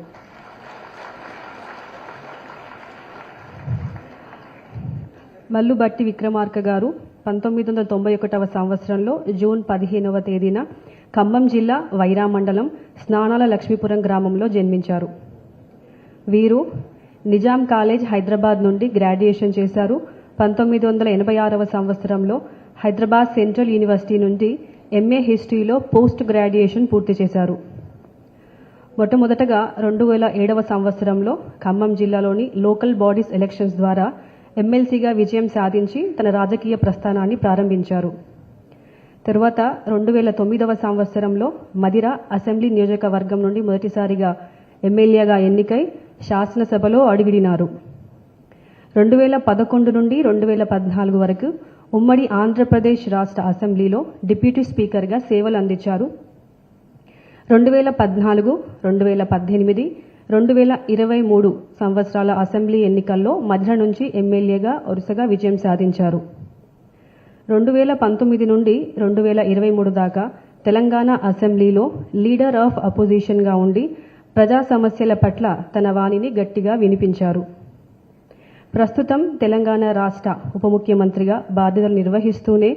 Mallu Bhatti Vikramarka గారు 1991వ సంవత్సరంలో June 15వ తేదీన ఖమ్మం జిల్లా వైరా మండలం స్నానాల లక్ష్మీపురం గ్రామంలో జన్మించారు. వీరు నిజాం కాలేజ్ హైదరాబాద్ నుండి గ్రాడ్యుయేషన్ చేశారు. 1986వ సంవత్సరంలో హైదరాబాద్ సెంట్రల్ యూనివర్సిటీ నుండి ఎంఏ హిస్టరీలో పోస్ట్ గ్రాడ్యుయేషన్ పూర్తి చేశారు. మొట్టమొదటగా 2007వ సంవత్సరంలో ఖమ్మం జిల్లాలోని లోకల్ బాడీస్ ఎలక్షన్స్ ద్వారా ఎమ్మెల్సీగా విజయం సాధించి తన రాజకీయ ప్రస్థానాన్ని ప్రారంభించారు. తరువాత 2009వ సంవత్సరంలో మదిర అసెంబ్లీ నియోజకవర్గం నుండి మొదటిసారిగా ఎమ్మెల్యేగా ఎన్నికై శాసనసభలో అడుగుడినారు. 2011 నుండి 2014 వరకు ఉమ్మడి ఆంధ్రప్రదేశ్ రాష్ట్ర అసెంబ్లీలో డిప్యూటీ స్పీకర్గా సేవలు అందించారు. 2014, 2018, 2023 సంవత్సరాల అసెంబ్లీ ఎన్నికల్లో మధ్య నుంచి ఎమ్మెల్యేగా వరుసగా విజయం సాధించారు. 2019 నుండి 2023 దాకా తెలంగాణ అసెంబ్లీలో లీడర్ ఆఫ్ అపోజిషన్గా ఉండి ప్రజా సమస్యల పట్ల తన వాణిని గట్టిగా వినిపించారు. ప్రస్తుతం తెలంగాణ రాష్ట్ర ఉప ముఖ్యమంత్రిగా బాధ్యతలు నిర్వహిస్తూనే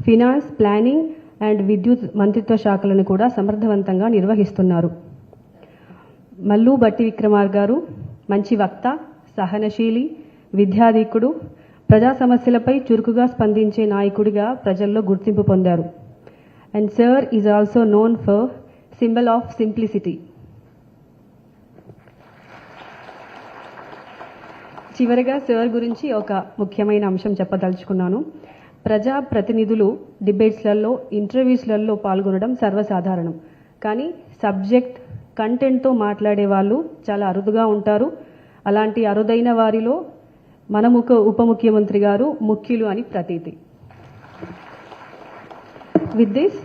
ఫినాన్స్, ప్లానింగ్ అండ్ విద్యుత్ మంత్రిత్వ శాఖలను కూడా సమర్థవంతంగా నిర్వహిస్తున్నారు. మల్లు భట్టి విక్రమార్క గారు మంచి వక్త, సహనశీలి, విద్యాధికుడు, ప్రజా సమస్యలపై చురుకుగా స్పందించే నాయకుడిగా ప్రజల్లో గుర్తింపు పొందారు. And sir is also known for symbol of simplicity. చివరిగా సార్ గురించి ఒక ముఖ్యమైన అంశం చెప్పదలుచుకున్నాను. ప్రజా ప్రతినిధులు డిబేట్స్లలో, ఇంటర్వ్యూస్లలో పాల్గొనడం సర్వసాధారణం. కానీ సబ్జెక్ట్, కంటెంట్తో మాట్లాడే వాళ్ళు చాలా అరుదుగా ఉంటారు. అలాంటి అరుదైన వారిలో మన ఉప ముఖ్యమంత్రి గారు ముఖ్యులు అని ప్రతీతి. With this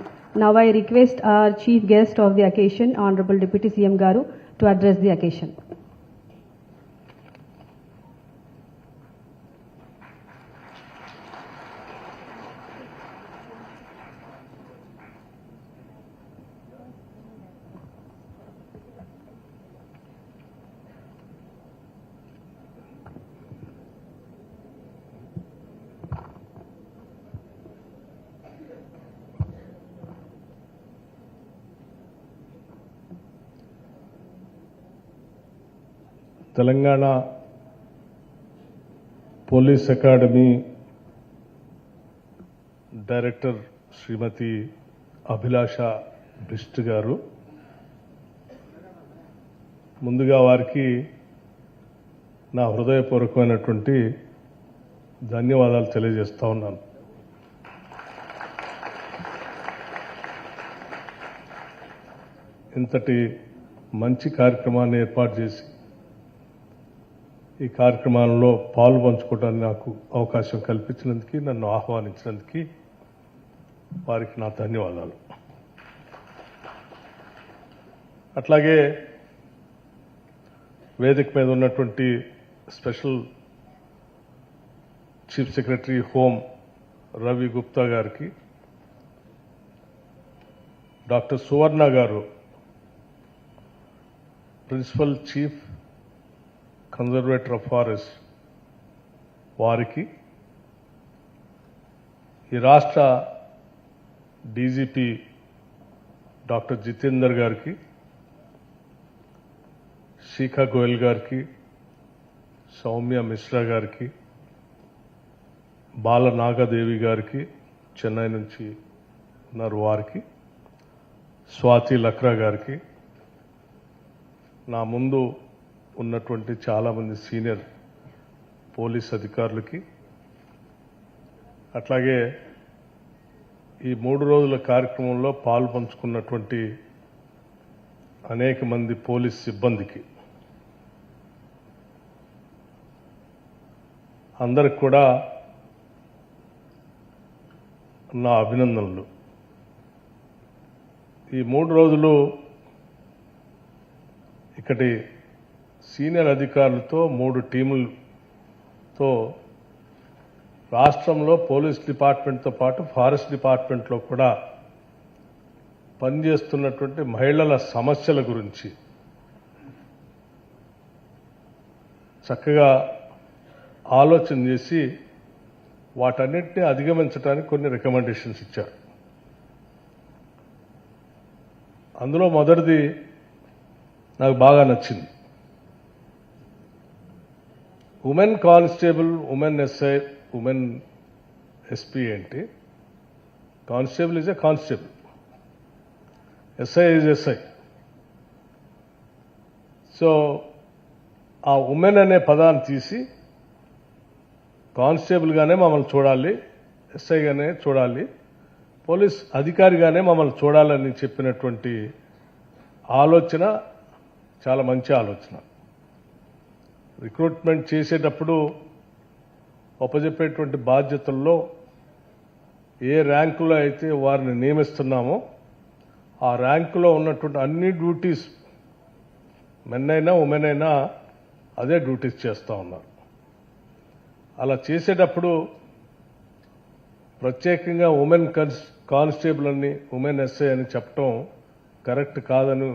now I request our chief guest of the occasion, honourable deputy CM garu, to address the occasion. Telangana Police Academy director Srimati Abhilasha Bisht garu, ముందుగా వారికి నా హృదయపూర్వకమైనటువంటి ధన్యవాదాలు తెలియజేస్తా ఉన్నాను. ఇంతటి మంచి కార్యక్రమాన్ని ఏర్పాటు చేసి ఈ కార్యక్రమంలో పాలు పంచుకోవడానికి నాకు అవకాశం కల్పించినందుకు, నన్ను ఆహ్వానించినందుకు వారికి నా ధన్యవాదాలు. అట్లాగే వేదిక మీద ఉన్నటువంటి special chief secretary home Ravi Gupta గారికి, డాక్టర్ సువర్ణ గారు principal chief conservator of forest వారికి, ఈ రాష్ట్ర డీజీపీ డాక్టర్ జితేందర్ గారికి, శిఖా గోయల్ గారికి, సౌమ్య మిశ్రా గారికి, బాల నాగదేవి గారికి, చెన్నై నుంచి ఉన్నారు వారికి, స్వాతి లక్రా గారికి, నా ముందు ఉన్నటువంటి చాలామంది సీనియర్ పోలీస్ అధికారులకి, అట్లాగే ఈ 3 రోజుల కార్యక్రమంలో పాలు పంచుకున్నటువంటి అనేక మంది పోలీస్ సిబ్బందికి అందరికి కూడా నా అభినందనలు. ఈ 3 రోజులు ఇక్కడి సీనియర్ అధికారులతో 3 టీములతో రాష్ట్రంలో పోలీస్ డిపార్ట్మెంట్తో పాటు ఫారెస్ట్ డిపార్ట్మెంట్లో కూడా పనిచేస్తున్నటువంటి మహిళల సమస్యల గురించి చక్కగా ఆలోచన చేసి వాటన్నిటిని అధిగమించడానికి కొన్ని రికమెండేషన్స్ ఇచ్చారు. అందులో మొదటిది నాకు బాగా నచ్చింది. Women constable, women SI, women SP ఏంటి? Constable is a constable, SI is SI. So ఆ ఉమెన్ అనే పదాన్ని తీసి కానిస్టేబుల్గానే మమ్మల్ని చూడాలి, ఎస్ఐగానే చూడాలి, పోలీస్ అధికారిగానే మమ్మల్ని చూడాలని చెప్పినటువంటి ఆలోచన చాలా మంచి ఆలోచన. రిక్రూట్మెంట్ చేసేటప్పుడు అప్పచెప్పేటువంటి బాధ్యతల్లో ఏ ర్యాంకులో అయితే వారిని నియమిస్తున్నామో ఆ ర్యాంకులో ఉన్నటువంటి అన్ని డ్యూటీస్ మెన్ అయినా ఉమెన్ అయినా అదే డ్యూటీస్ చేస్తూ ఉన్నారు. అలా చేసేటప్పుడు ప్రత్యేకంగా ఉమెన్ కానిస్టేబుల్ అని, ఉమెన్ ఎస్ఐ అని చెప్పడం కరెక్ట్ కాదని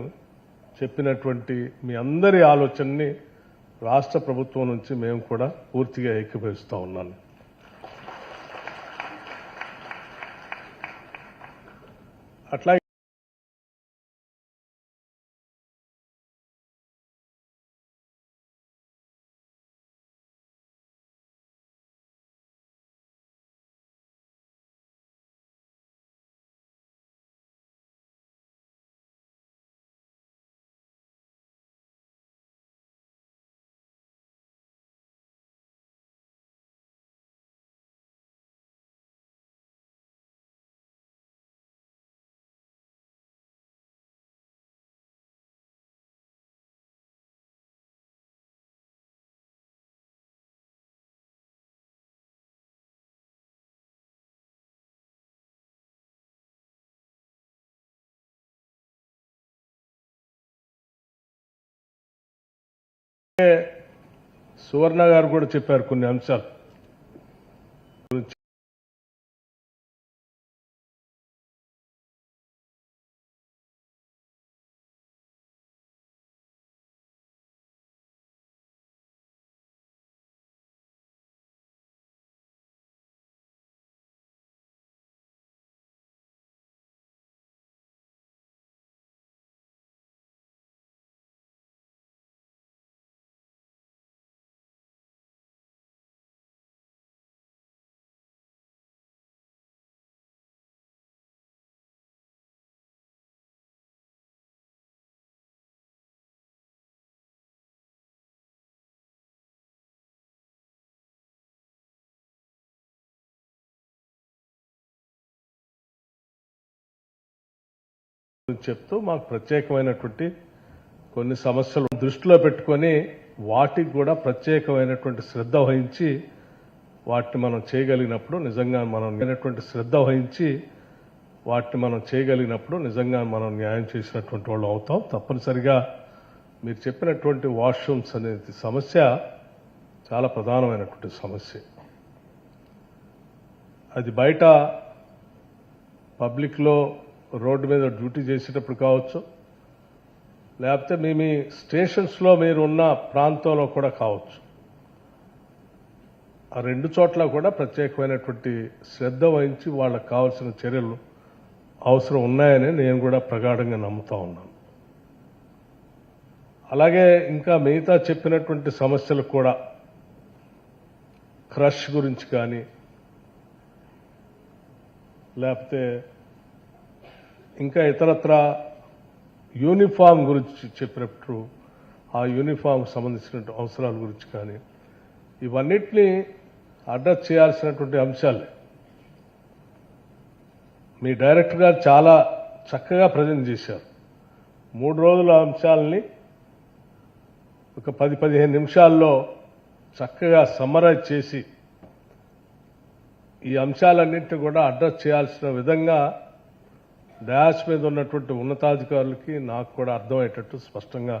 చెప్పినటువంటి మీ అందరి ఆలోచనని రాష్ట్ర ప్రభుత్వం నుంచి మేము కూడా పూర్తిగా ఏకీభవిస్తూ ఉన్నాను. అట్లాగే సువర్ణ గారు కూడా చెప్పారు కొన్ని అంశాలు గురించి. చెప్తూ మాకు ప్రత్యేకమైనటువంటి కొన్ని సమస్యలు దృష్టిలో పెట్టుకొని వాటికి కూడా ప్రత్యేకమైనటువంటి శ్రద్ధ వహించి వాటిని మనం చేయగలిగినప్పుడు నిజంగా మనం న్యాయం చేసినటువంటి వాళ్ళు అవుతాం. తప్పనిసరిగా మీరు చెప్పినటువంటి వాష్రూమ్స్ అనేది సమస్య చాలా ప్రధానమైనటువంటి సమస్య. అది బయట పబ్లిక్లో రోడ్డు మీద డ్యూటీ చేసేటప్పుడు కావచ్చు, లేకపోతే మీ స్టేషన్స్లో మీరు ఉన్న ప్రాంతంలో కూడా కావచ్చు. ఆ రెండు చోట్ల కూడా ప్రత్యేకమైనటువంటి శ్రద్ధ వహించి వాళ్ళకు కావాల్సిన చర్యలు అవసరం ఉన్నాయని నేను కూడా ప్రగాఢంగా నమ్ముతా ఉన్నాను. అలాగే ఇంకా మిగతా చెప్పినటువంటి సమస్యలు కూడా క్రష్ గురించి కానీ, లేకపోతే ఇంకా ఇతరత్ర యూనిఫామ్ గురించి చెప్పినప్పుడు ఆ యూనిఫామ్ సంబంధించిన అవసరాల గురించి కానీ, ఇవన్నిటినీ అడ్రస్ చేయాల్సినటువంటి అంశాలే. మీ డైరెక్టర్ గారు చాలా చక్కగా ప్రజెంట్ చేశారు. 3 రోజుల అంశాలని ఒక 10-15 నిమిషాల్లో చక్కగా సమ్మరైజ్ చేసి ఈ అంశాలన్నింటినీ కూడా అడ్రస్ చేయాల్సిన విధంగా డయాస్ మీద ఉన్నటువంటి ఉన్నతాధికారులకి నాకు కూడా అర్థమయ్యేటట్టు స్పష్టంగా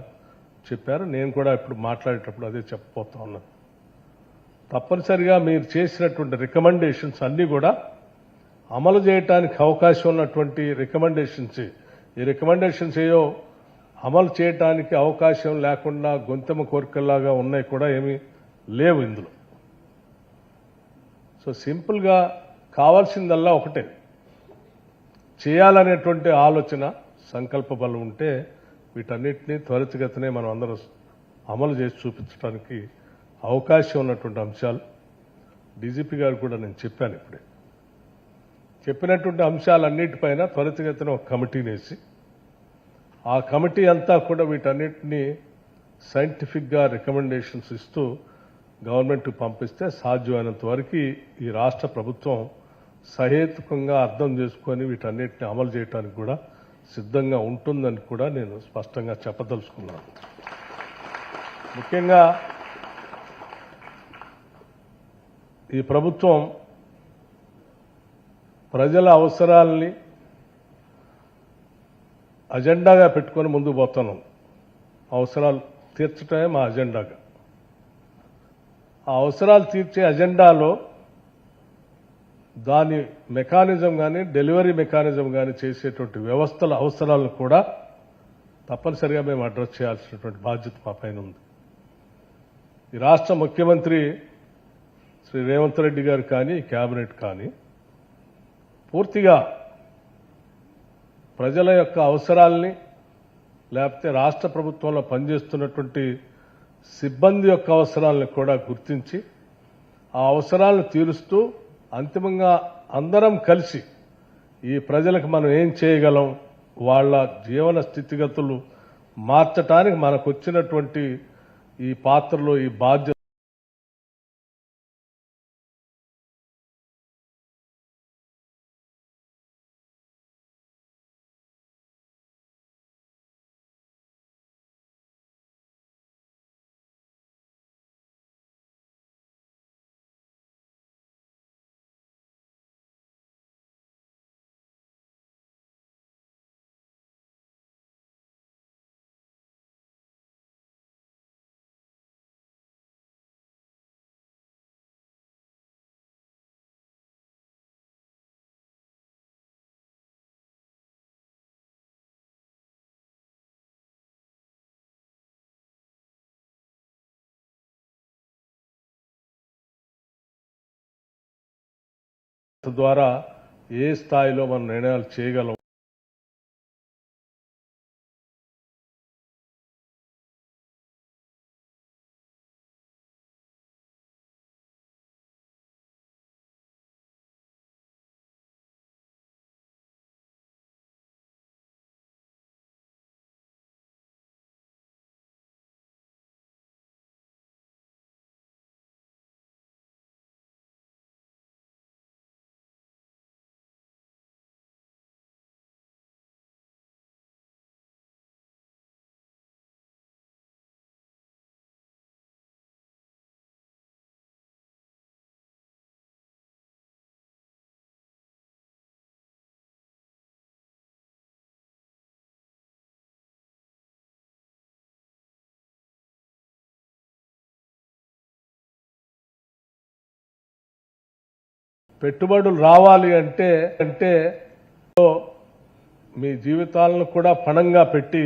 చెప్పారు. నేను కూడా ఇప్పుడు మాట్లాడేటప్పుడు అదే చెప్పబోతా ఉన్నాను. తప్పనిసరిగా మీరు చేసినటువంటి రికమెండేషన్స్ అన్నీ కూడా అమలు చేయడానికి అవకాశం ఉన్నటువంటి రికమెండేషన్స్. ఈ రికమెండేషన్స్ ఏయో అమలు చేయడానికి అవకాశం లేకుండా గొంతెమ్మ కోరికల్లాగా ఉన్నాయి కూడా ఏమీ లేవు ఇందులో. సో సింపుల్గా కావాల్సిందల్లా ఒకటే, చేయాలనేటువంటి ఆలోచన, సంకల్ప బలం ఉంటే వీటన్నిటినీ త్వరితగతినే మనం అందరం అమలు చేసి చూపించడానికి అవకాశం ఉన్నటువంటి అంశాలు. డీజీపీ గారు కూడా నేను చెప్పాను ఇప్పుడే. చెప్పినటువంటి అంశాలన్నిటిపైన త్వరితగతిన ఒక కమిటీని వేసి ఆ కమిటీ అంతా కూడా వీటన్నిటినీ సైంటిఫిక్గా రికమెండేషన్స్ ఇస్తూ గవర్నమెంట్కి పంపిస్తే సాధ్యమైనంత వరకు ఈ రాష్ట్ర ప్రభుత్వం సహేతుకంగా అర్థం చేసుకొని వీటన్నిటిని అమలు చేయడానికి కూడా సిద్ధంగా ఉంటుందని కూడా నేను స్పష్టంగా చెప్పదలుచుకున్నాను. ముఖ్యంగా ఈ ప్రభుత్వం ప్రజల అవసరాలని అజెండాగా పెట్టుకొని ముందుకు పోతున్నాం. అవసరాలు తీర్చడమే మా అజెండాగా. ఆ అవసరాలు తీర్చే అజెండాలో దాని మెకానిజం కానీ, డెలివరీ మెకానిజం కానీ చేసేటువంటి వ్యవస్థల అవసరాలను కూడా తప్పనిసరిగా మేము అడ్రస్ చేయాల్సినటువంటి బాధ్యత మా పైన ఉంది. ఈ రాష్ట్ర ముఖ్యమంత్రి శ్రీ రేవంత్ రెడ్డి గారు కానీ, కేబినెట్ కానీ పూర్తిగా ప్రజల యొక్క అవసరాల్ని, లేకపోతే రాష్ట్ర ప్రభుత్వంలో పనిచేస్తున్నటువంటి సిబ్బంది యొక్క అవసరాలను కూడా గుర్తించి ఆ అవసరాలను తీరుస్తూ అంతిమంగా అందరం కలిసి ఈ ప్రజలకు మనం ఏం చేయగలం, వాళ్ళ జీవన స్థితిగతులు మార్చడానికి మనకు వచ్చినటువంటి ఈ పాత్రలో ఈ బాధ్యత ద్వారా ఏ స్థాయిలో మనం నిర్ణయాలు చేయగలం పెట్టుబడులు రావాలి అంటే మీ జీవితాలను కూడా పణంగా పెట్టి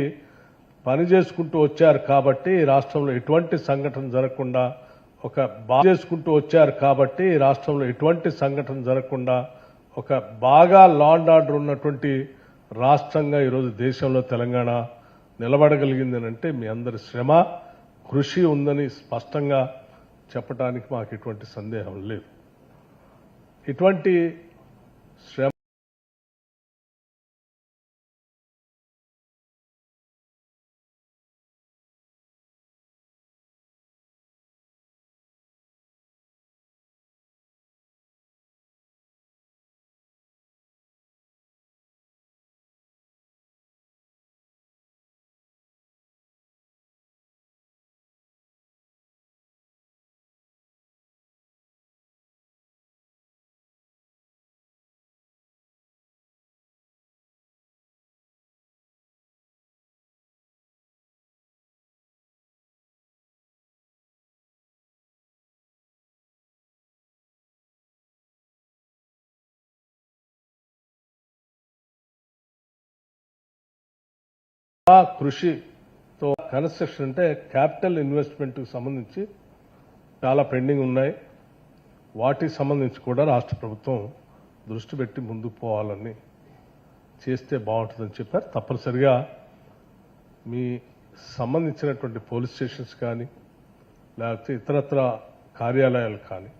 పని చేసుకుంటూ వచ్చారు కాబట్టి రాష్ట్రంలో ఎటువంటి సంఘటన జరగకుండా ఒక బాగా లా అండ్ ఆర్డర్ ఉన్నటువంటి రాష్ట్రంగా ఈరోజు దేశంలో తెలంగాణ నిలబడగలిగింది అంటే మీ అందరి శ్రమ కృషి ఉందని స్పష్టంగా చెప్పడానికి మాకు ఎటువంటి సందేహం లేదు. ఇటువంటి శ్రమ కృషితో కన్స్ట్రక్షన్ అంటే క్యాపిటల్ ఇన్వెస్ట్మెంట్కి సంబంధించి చాలా పెండింగ్ ఉన్నాయి. వాటికి సంబంధించి కూడా రాష్ట్ర ప్రభుత్వం దృష్టి పెట్టి ముందుకు పోవాలని చేస్తే బాగుంటుందని చెప్పారు. తప్పనిసరిగా మీ సంబంధించినటువంటి పోలీస్ స్టేషన్స్ కానీ లేకపోతే ఇతరత్ర కార్యాలయాలు కానీ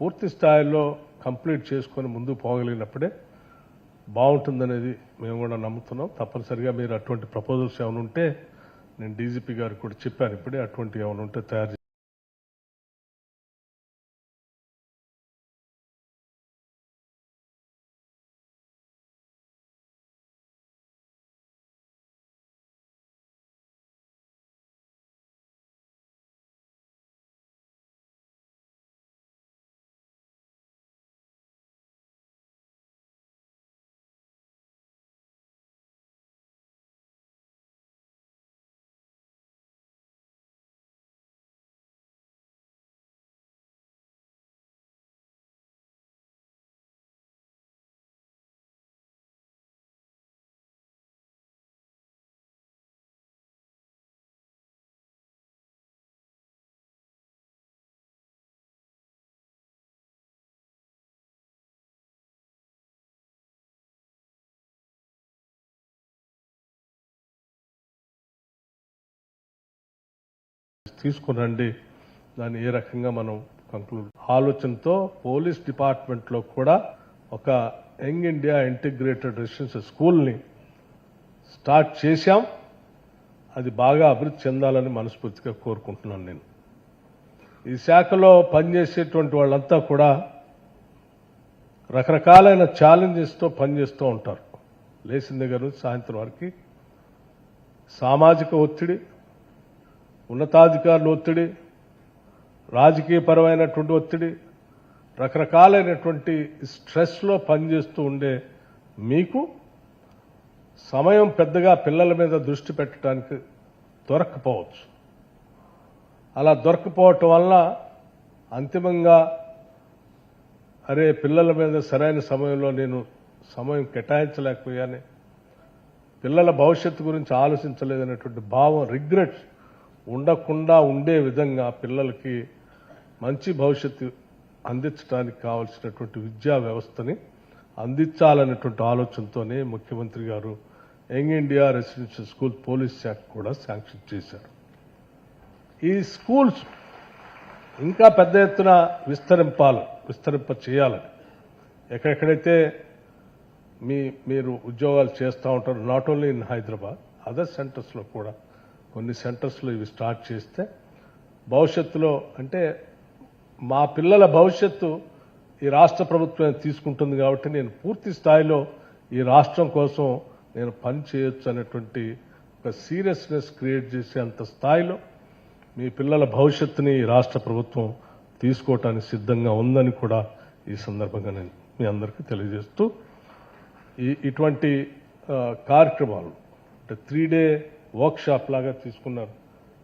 పూర్తి స్థాయిలో కంప్లీట్ చేసుకొని ముందుకు పోగలిగినప్పుడే బాగుంటుందనేది మేము కూడా నమ్ముతున్నాం. తప్పనిసరిగా మీరు అటువంటి ప్రపోజల్స్ ఏమైనా ఉంటే నేను డీజీపీ గారికి కూడా చెప్పాను. ఇప్పుడే అటువంటి ఏమైనా ఉంటే తయారు తీసుకురండి. దాన్ని ఏ రకంగా మనం కంక్లూడ్ ఆలోచనతో పోలీస్ డిపార్ట్మెంట్లో కూడా ఒక యంగ్ ఇండియా ఇంటిగ్రేటెడ్ రెసిడెన్షియల్ స్కూల్ని స్టార్ట్ చేశాం. అది బాగా అభివృద్ధి చెందాలని మనస్ఫూర్తిగా కోరుకుంటున్నాను. నేను ఈ శాఖలో పనిచేసేటువంటి వాళ్ళంతా కూడా రకరకాలైన ఛాలెంజెస్తో పనిచేస్తూ ఉంటారు. లేచిన దగ్గర నుంచి సాయంత్రం వరకు సామాజిక ఒత్తిడి, ఉన్నతాధికారుల ఒత్తిడి, రాజకీయపరమైనటువంటి ఒత్తిడి, రకరకాలైనటువంటి స్ట్రెస్లో పనిచేస్తూ ఉండే మీకు సమయం పెద్దగా పిల్లల మీద దృష్టి పెట్టడానికి దొరక్కపోవచ్చు. అలా దొరకపోవటం వల్ల అంతిమంగా అరే పిల్లల మీద సరైన సమయంలో నేను సమయం కేటాయించలేకపోయానే, పిల్లల భవిష్యత్తు గురించి ఆలోచించలేదనేటువంటి భావం, రిగ్రెట్స్ ఉండకుండా ఉండే విధంగా పిల్లలకి మంచి భవిష్యత్తు అందించడానికి కావాల్సినటువంటి విద్యా వ్యవస్థని అందించాలనేటువంటి ఆలోచనతోనే ముఖ్యమంత్రి గారు young India residential school police శాఖ కూడా శాంక్షన్ చేశారు. ఈ స్కూల్స్ ఇంకా పెద్ద ఎత్తున విస్తరింప చేయాలని, ఎక్కడెక్కడైతే మీరు ఉద్యోగాలు చేస్తూ ఉంటారు, not only in Hyderabad, other సెంటర్స్లో కూడా కొన్ని సెంటర్స్లో ఇవి స్టార్ట్ చేస్తే భవిష్యత్తులో అంటే మా పిల్లల భవిష్యత్తు ఈ రాష్ట్ర ప్రభుత్వం తీసుకుంటుంది కాబట్టి నేను పూర్తి స్థాయిలో ఈ రాష్ట్రం కోసం నేను పని చేయొచ్చు అనేటువంటి ఒక సీరియస్నెస్ క్రియేట్ చేసేంత స్థాయిలో మీ పిల్లల భవిష్యత్తుని ఈ రాష్ట్ర ప్రభుత్వం తీసుకోవటానికి సిద్ధంగా ఉందని కూడా ఈ సందర్భంగా నేను మీ అందరికీ తెలియజేస్తూ ఇటువంటి కార్యక్రమాలు అంటే 3-day వర్క్షాప్ లాగా తీసుకున్నారు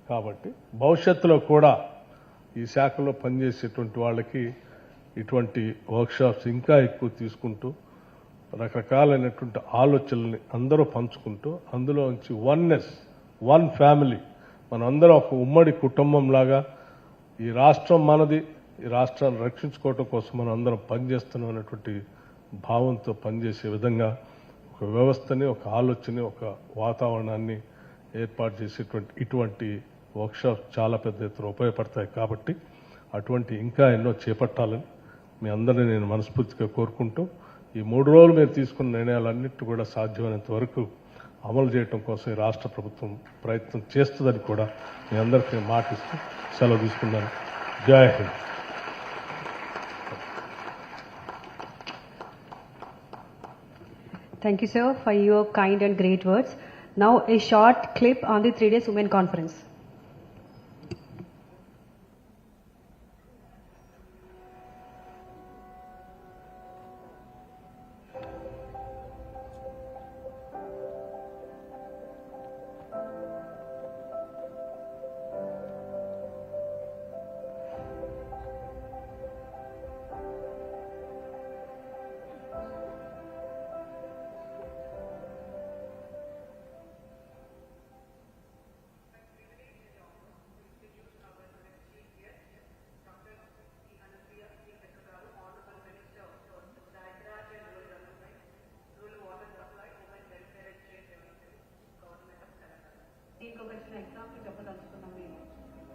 కాబట్టి భవిష్యత్తులో కూడా ఈ శాఖలో పనిచేసేటువంటి వాళ్ళకి ఇటువంటి వర్క్షాప్స్ ఇంకా ఎక్కువ తీసుకుంటూ రకరకాలైనటువంటి ఆలోచనల్ని అందరూ పంచుకుంటూ అందులో నుంచి వన్నెస్, వన్ ఫ్యామిలీ, మనందరం ఒక ఉమ్మడి కుటుంబం లాగా ఈ రాష్ట్రం మనది, ఈ రాష్ట్రాన్ని రక్షించుకోవడం కోసం మనం అందరం పనిచేస్తున్నాం అనేటువంటి భావంతో పనిచేసే విధంగా ఒక వ్యవస్థని, ఒక ఆలోచనని, ఒక వాతావరణాన్ని ఏర్పాటు చేసేటువంటి ఇటువంటి వర్క్షాప్స్ చాలా పెద్ద ఎత్తున ఉపయోగపడతాయి. కాబట్టి అటువంటి ఇంకా ఎన్నో చేపట్టాలని మీ అందరినీ నేను మనస్ఫూర్తిగా కోరుకుంటూ ఈ 3 రోజులు మీరు తీసుకున్న నిర్ణయాలన్నింటి కూడా సాధ్యమైనంత వరకు అమలు చేయడం కోసం ఈ రాష్ట్ర ప్రభుత్వం ప్రయత్నం చేస్తుందని కూడా మీ అందరికీ మాటిస్తూ సెలవు తీసుకున్నాను. జై Hind. Thank you, sir, for your kind and great words. Now, a short clip on the 3 days Women Conference. దీనికి ఒక చిన్న ఎగ్జాంపుల్ చెప్పదలుచుకున్నాం. మేము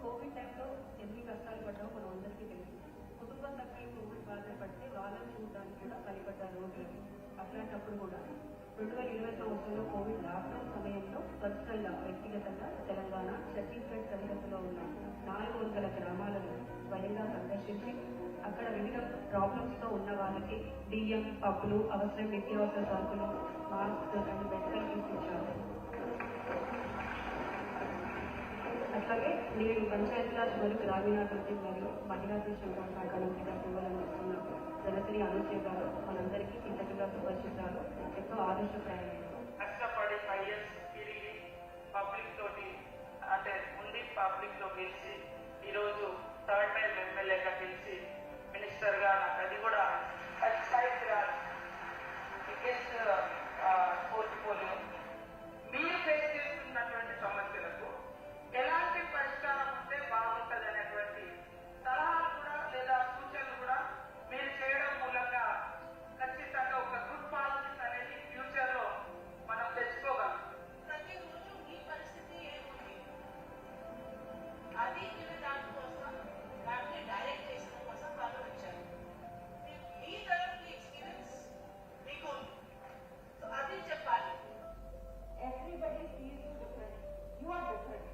కోవిడ్ టైంలో ఎన్ని కష్టాలు పడ్డామో మనం అందరికీ తెలుసు. కుటుంబ సభ్యులు కోవిడ్ బాధ పడితే వాళ్ళని చూడడానికి కూడా భయపడ్డ రోజులు. అట్లాంటప్పుడు కూడా 2020 సంవత్సరంలో కోవిడ్ లాక్డౌన్ సమయంలో పర్సనల్గా వ్యక్తిగతంగా తెలంగాణ ఛత్తీస్గఢ్ సరిహద్దులో ఉన్న 4 వందల గ్రామాలను స్వయంగా సందర్శించి అక్కడ వివిధ ప్రాబ్లమ్స్తో ఉన్న వాళ్ళకి బియ్యం, పప్పులు, అవసరం నిత్యావసర సరుకులు, మాస్క్ అండ్ మెడికల్ కిట్స్ ఇచ్చారు. అట్లాగే నేడు పంచాయతీరాజ్ మరియు గ్రామీణాభివృద్ధి మరియు మహిళా శిక్షణ శాఖ మంత్రిగా సేవలు అందిస్తున్న జనశ్రీ అనుసూయ గారు మనందరికీ కృతజ్ఞతలు సుపరిచితాలు, ఎంతో ఆదర్శప్రాయమైనది. కష్టపడి 5 years తిరిగి పబ్లిక్ తోటి అంటే ఉండి పబ్లిక్ లో గెలిచి ఈరోజు 3rd time ఎమ్మెల్యేగా గెలిచి మినిస్టర్గా నాకు అది కూడా బిగ్గెస్ట్ పోర్ట్ఫోలియో. మీరు ఫేస్ చేస్తున్నటువంటి సమస్యలకు ఎలాంటి పరిష్కారం ఉంటే బాగుంటుంది అనేటువంటి సలహాలు కూడా లేదా సూచనలు కూడా మీరు చేయడం మూలంగా ఖచ్చితంగా ఒక గుడ్ పాలసీస్ అనేది ఫ్యూచర్ లో మనం తెచ్చుకోగలం. ప్రతిరోజు మీ పరిస్థితి ఏముంది అది దానికోసం దాన్ని డైరెక్ట్ చేసిన కోసం వాళ్ళు వచ్చారు. మీ తరఫు ఎక్స్పీరియన్స్ మీకు ఉంది, సో అది చెప్పాలి. Everybody sees you different, you are different.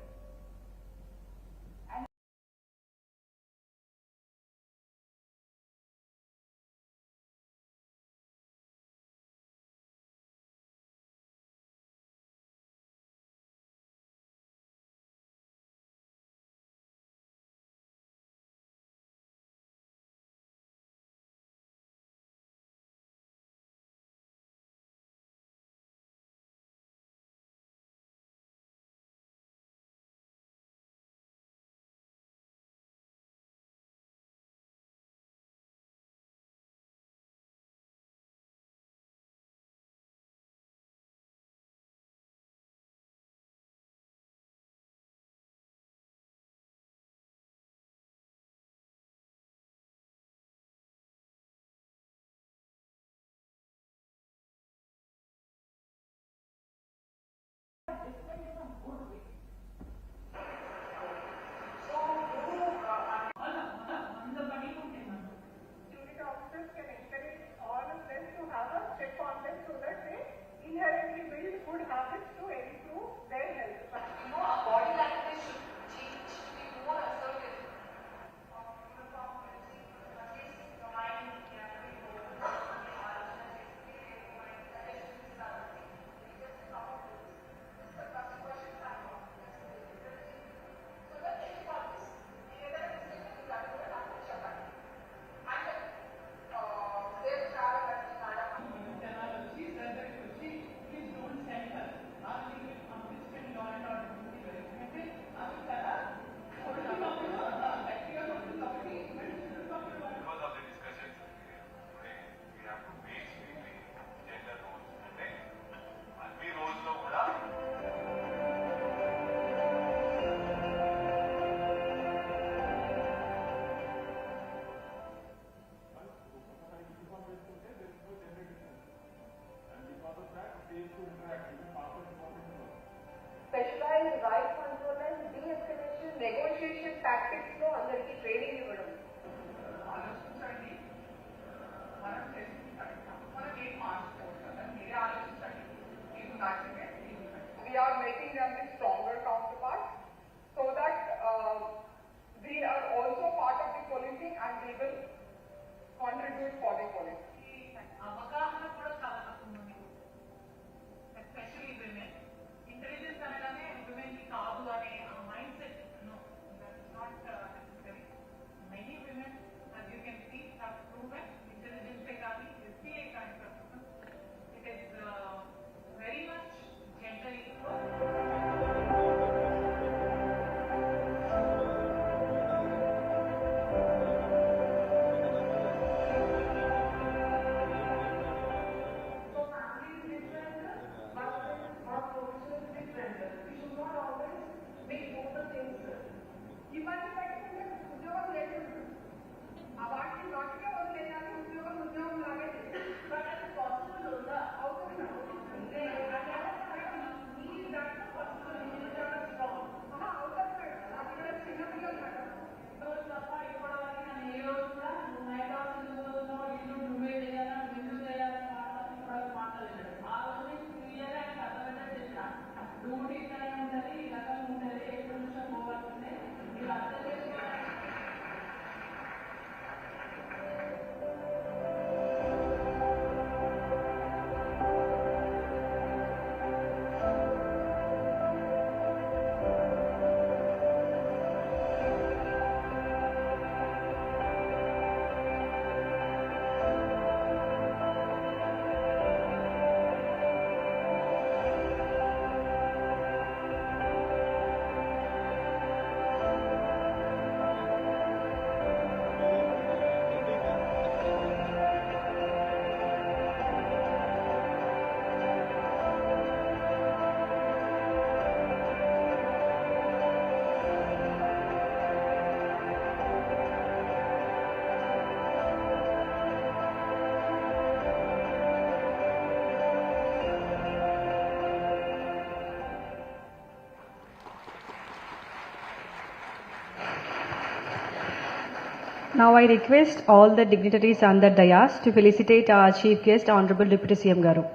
Now I request all the dignitaries on the dais to felicitate our chief guest, Honorable Deputy CM Garu.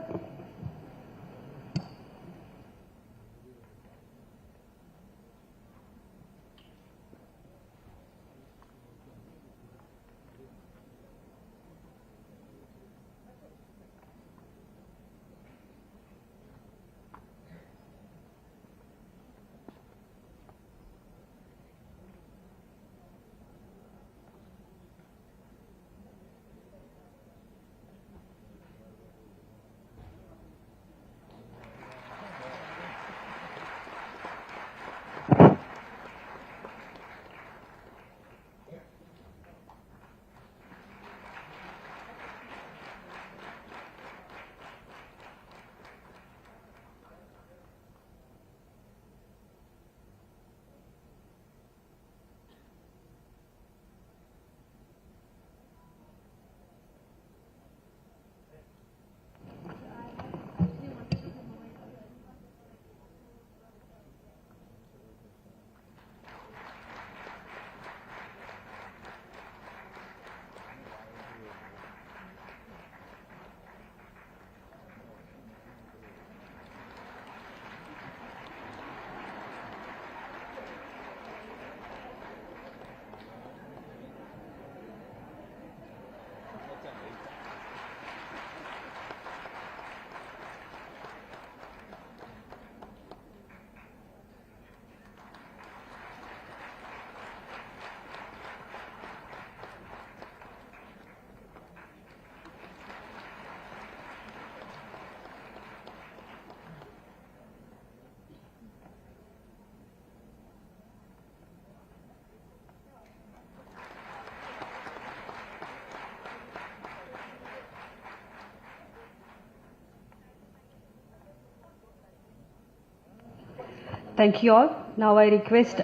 Thank you all. Now I request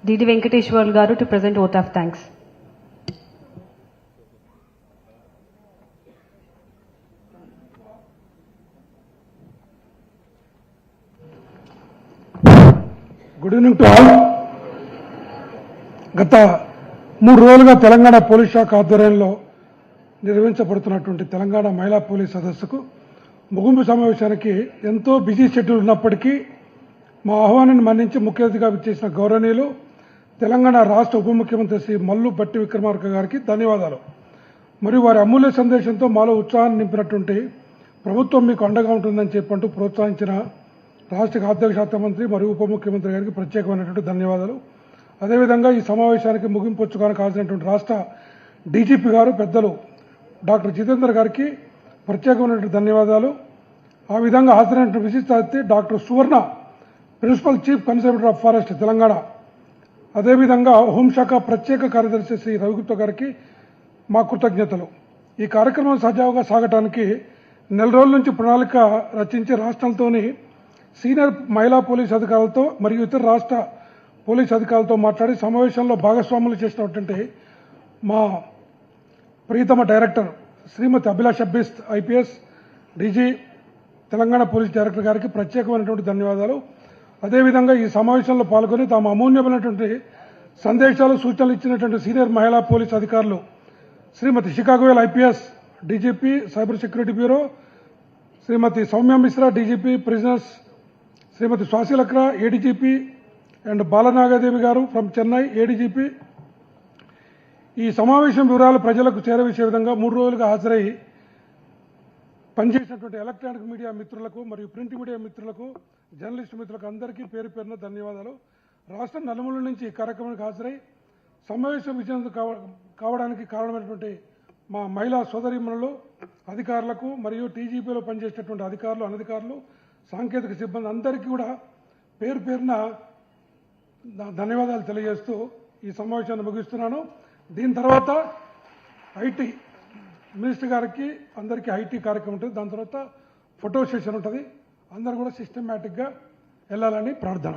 D.D. Venkateshwar Garu to present vote of thanks. Good evening to all. గత 3 రోజులుగా Telangana police శాఖ ఆధ్వర్యంలో నిర్వహించబడుతున్నటువంటి తెలంగాణ మహిళా police సదస్సుకు ముగింపు సమావేశానికి ఎంతో busy schedule ఉన్నప్పటికీ మా ఆహ్వానాన్ని మన్నించి ముఖ్య అతిథిగా విచ్చేసిన గౌరవనీయులు తెలంగాణ రాష్ట్ర ఉప ముఖ్యమంత్రి శ్రీ మల్లు భట్టి విక్రమార్క గారికి ధన్యవాదాలు. మరియు వారి అమూల్య సందేశంతో మాలో ఉత్సాహాన్ని నింపినటువంటి ప్రభుత్వం మీకు అండగా ఉంటుందని చెప్పంటూ ప్రోత్సహించిన రాష్ట్ర ఆర్థిక శాఖ మంత్రి మరియు ఉప ముఖ్యమంత్రి గారికి ప్రత్యేకమైనటువంటి ధన్యవాదాలు. అదేవిధంగా ఈ సమావేశానికి ముగింపొచ్చుకోవడానికి హాజరైనటువంటి రాష్ట్ర డీజీపీ గారు పెద్దలు డాక్టర్ జితేందర్ గారికి ప్రత్యేకమైనటువంటి ధన్యవాదాలు. ఆ విధంగా హాజరైనటువంటి విశిష్ట అతిథి doctor Suvarna, principal chief conservator of forest Telangana, అదేవిధంగా హోంశాఖ ప్రత్యేక కార్యదర్శి శ్రీ రవిగుప్తా గారికి మా కృతజ్ఞతలు. ఈ కార్యక్రమం సజావుగా సాగటానికి 4 రోజుల నుంచి ప్రణాళిక రచించి రాష్ట్రాలతోని సీనియర్ మహిళా పోలీస్ అధికారులతో మరియు ఇతర రాష్ట్ర పోలీస్ అధికారులతో మాట్లాడి సమావేశంలో భాగస్వాములు చేసినటువంటి మా ప్రీతమ director Srimati Abhilash Bisht IPS DG Telangana police director గారికి ప్రత్యేకమైనటువంటి ధన్యవాదాలు. అదేవిధంగా ఈ సమావేశంలో పాల్గొని తాము అమూల్యమైనటువంటి సందేశాలు సూచనలు ఇచ్చినటువంటి సీనియర్ మహిళా పోలీస్ అధికారులు Srimati Shikha Goyal IPS DGP cyber security bureau, Srimati Soumya Mishra DGP prisoners, Srimati Swati Lakra ADGP and Balanagadevi garu from Chennai ADGP. ఈ సమావేశం వివరాలు ప్రజలకు చేరవేసే విధంగా 3 రోజులుగా హాజరై పనిచేసినటువంటి ఎలక్ట్రానిక్ మీడియా మిత్రులకు మరియు ప్రింట్ మీడియా మిత్రులకు, జర్నలిస్టు మిత్రులకు అందరికీ పేరు పేరున ధన్యవాదాలు. రాష్ట్ర నలుమూల నుంచి ఈ కార్యక్రమానికి హాజరై సమావేశం విజయం కావడానికి కారణమైనటువంటి మా మహిళా సోదరీమణులు, అధికారులకు మరియు టీజీపీలో పనిచేసేటువంటి అధికారులు, అనధికారులు, సాంకేతిక సిబ్బంది అందరికీ కూడా పేరు పేరున ధన్యవాదాలు తెలియజేస్తూ ఈ సమావేశాన్ని ముగిస్తున్నాను. దీని తర్వాత ఐటీ మినిస్టర్ గారికి అందరికీ ఐటీ కార్యక్రమం ఉంటుంది. దాని తర్వాత ఫోటో సెషన్ ఉంటుంది. అందరూ కూడా సిస్టమేటిక్గా వెళ్ళాలని ప్రార్థన.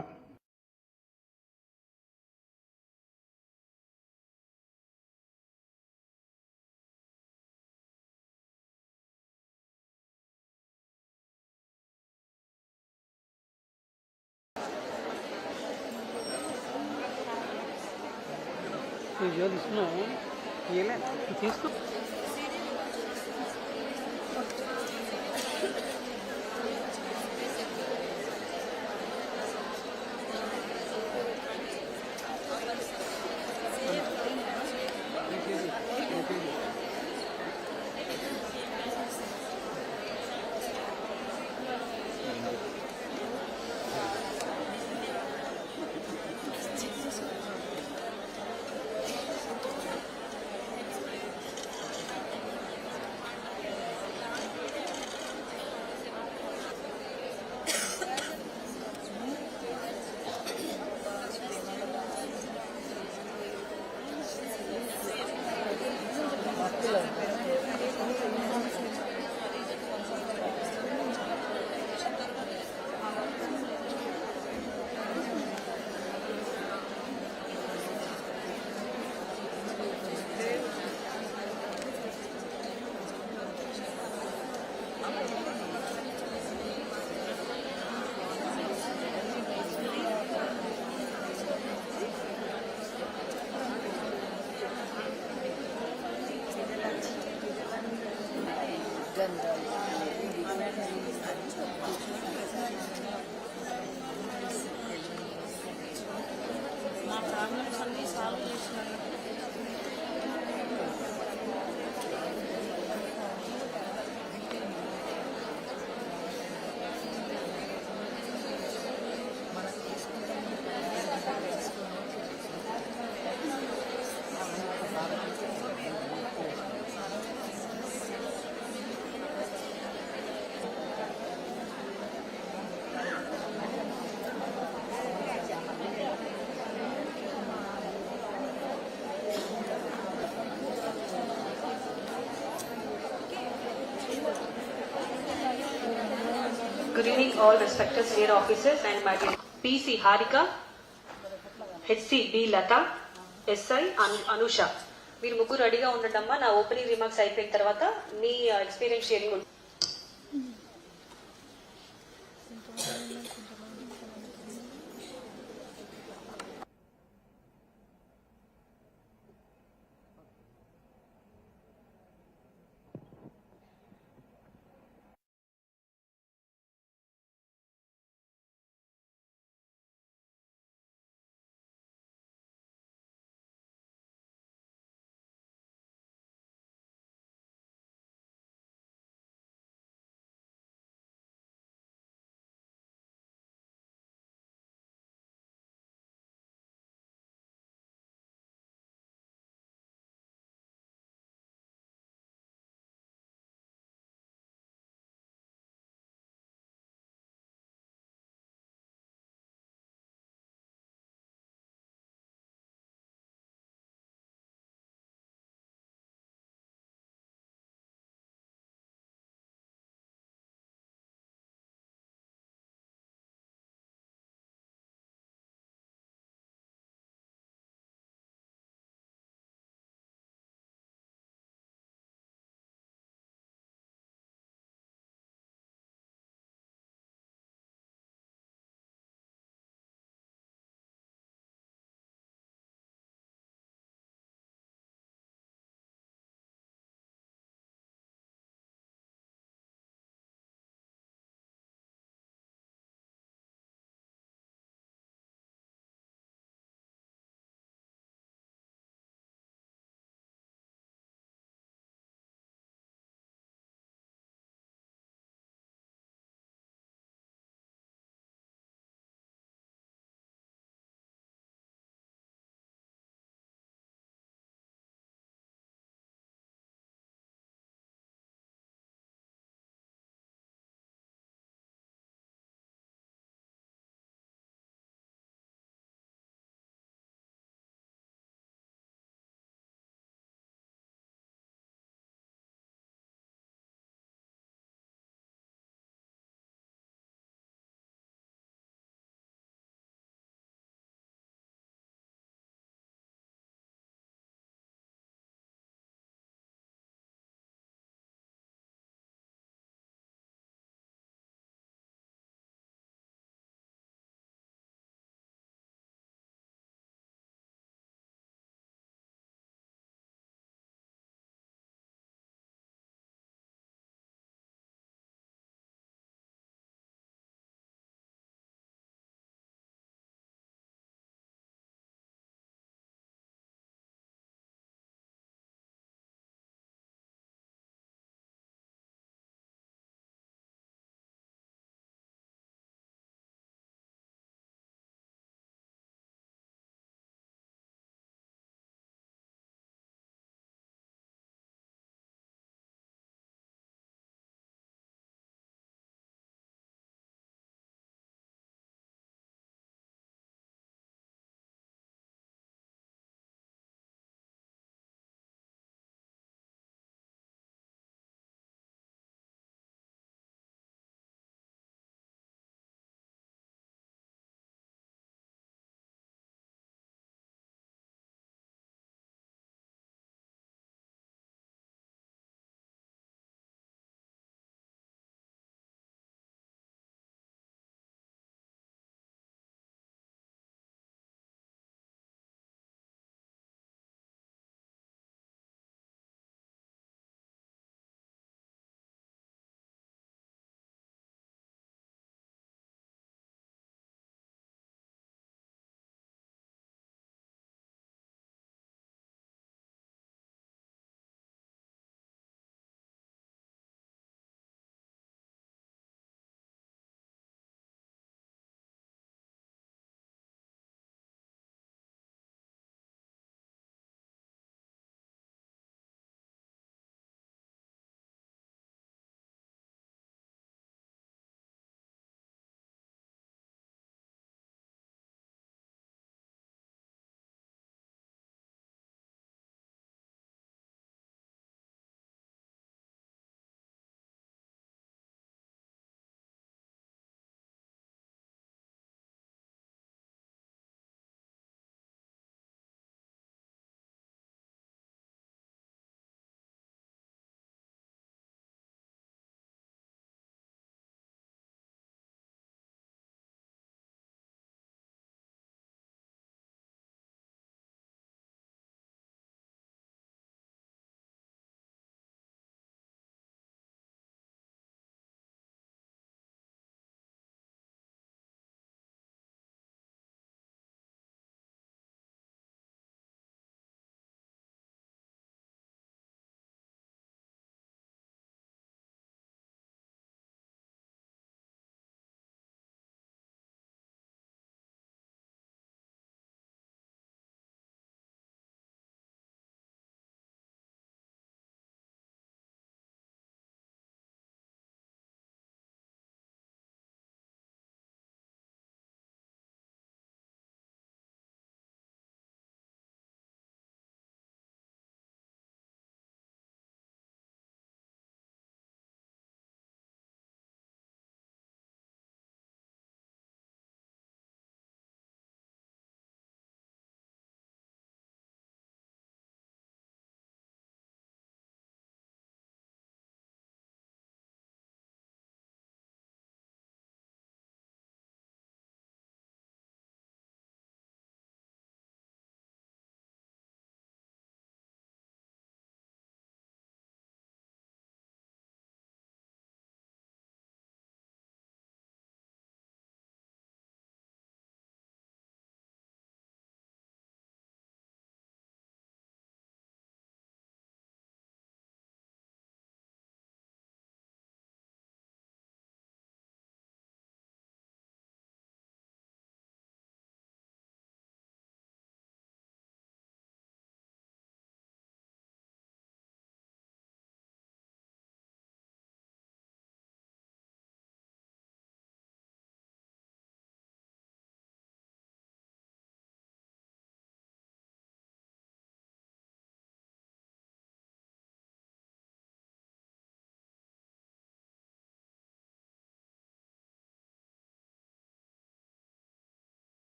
తీసుకో. నా ప్రాబ్లమ్స్ అన్నీ సాల్వ్ చేసినాను. Good evening, all respected senior officers and my dear PC Harika, HC B Lata, SI Anusha. మీరు ముగ్గురు రెడీగా ఉండటమ్మా. నా ఓపెనింగ్ రిమార్క్స్ అయిపోయిన తర్వాత మీ ఎక్స్పీరియన్స్ షేరింగ్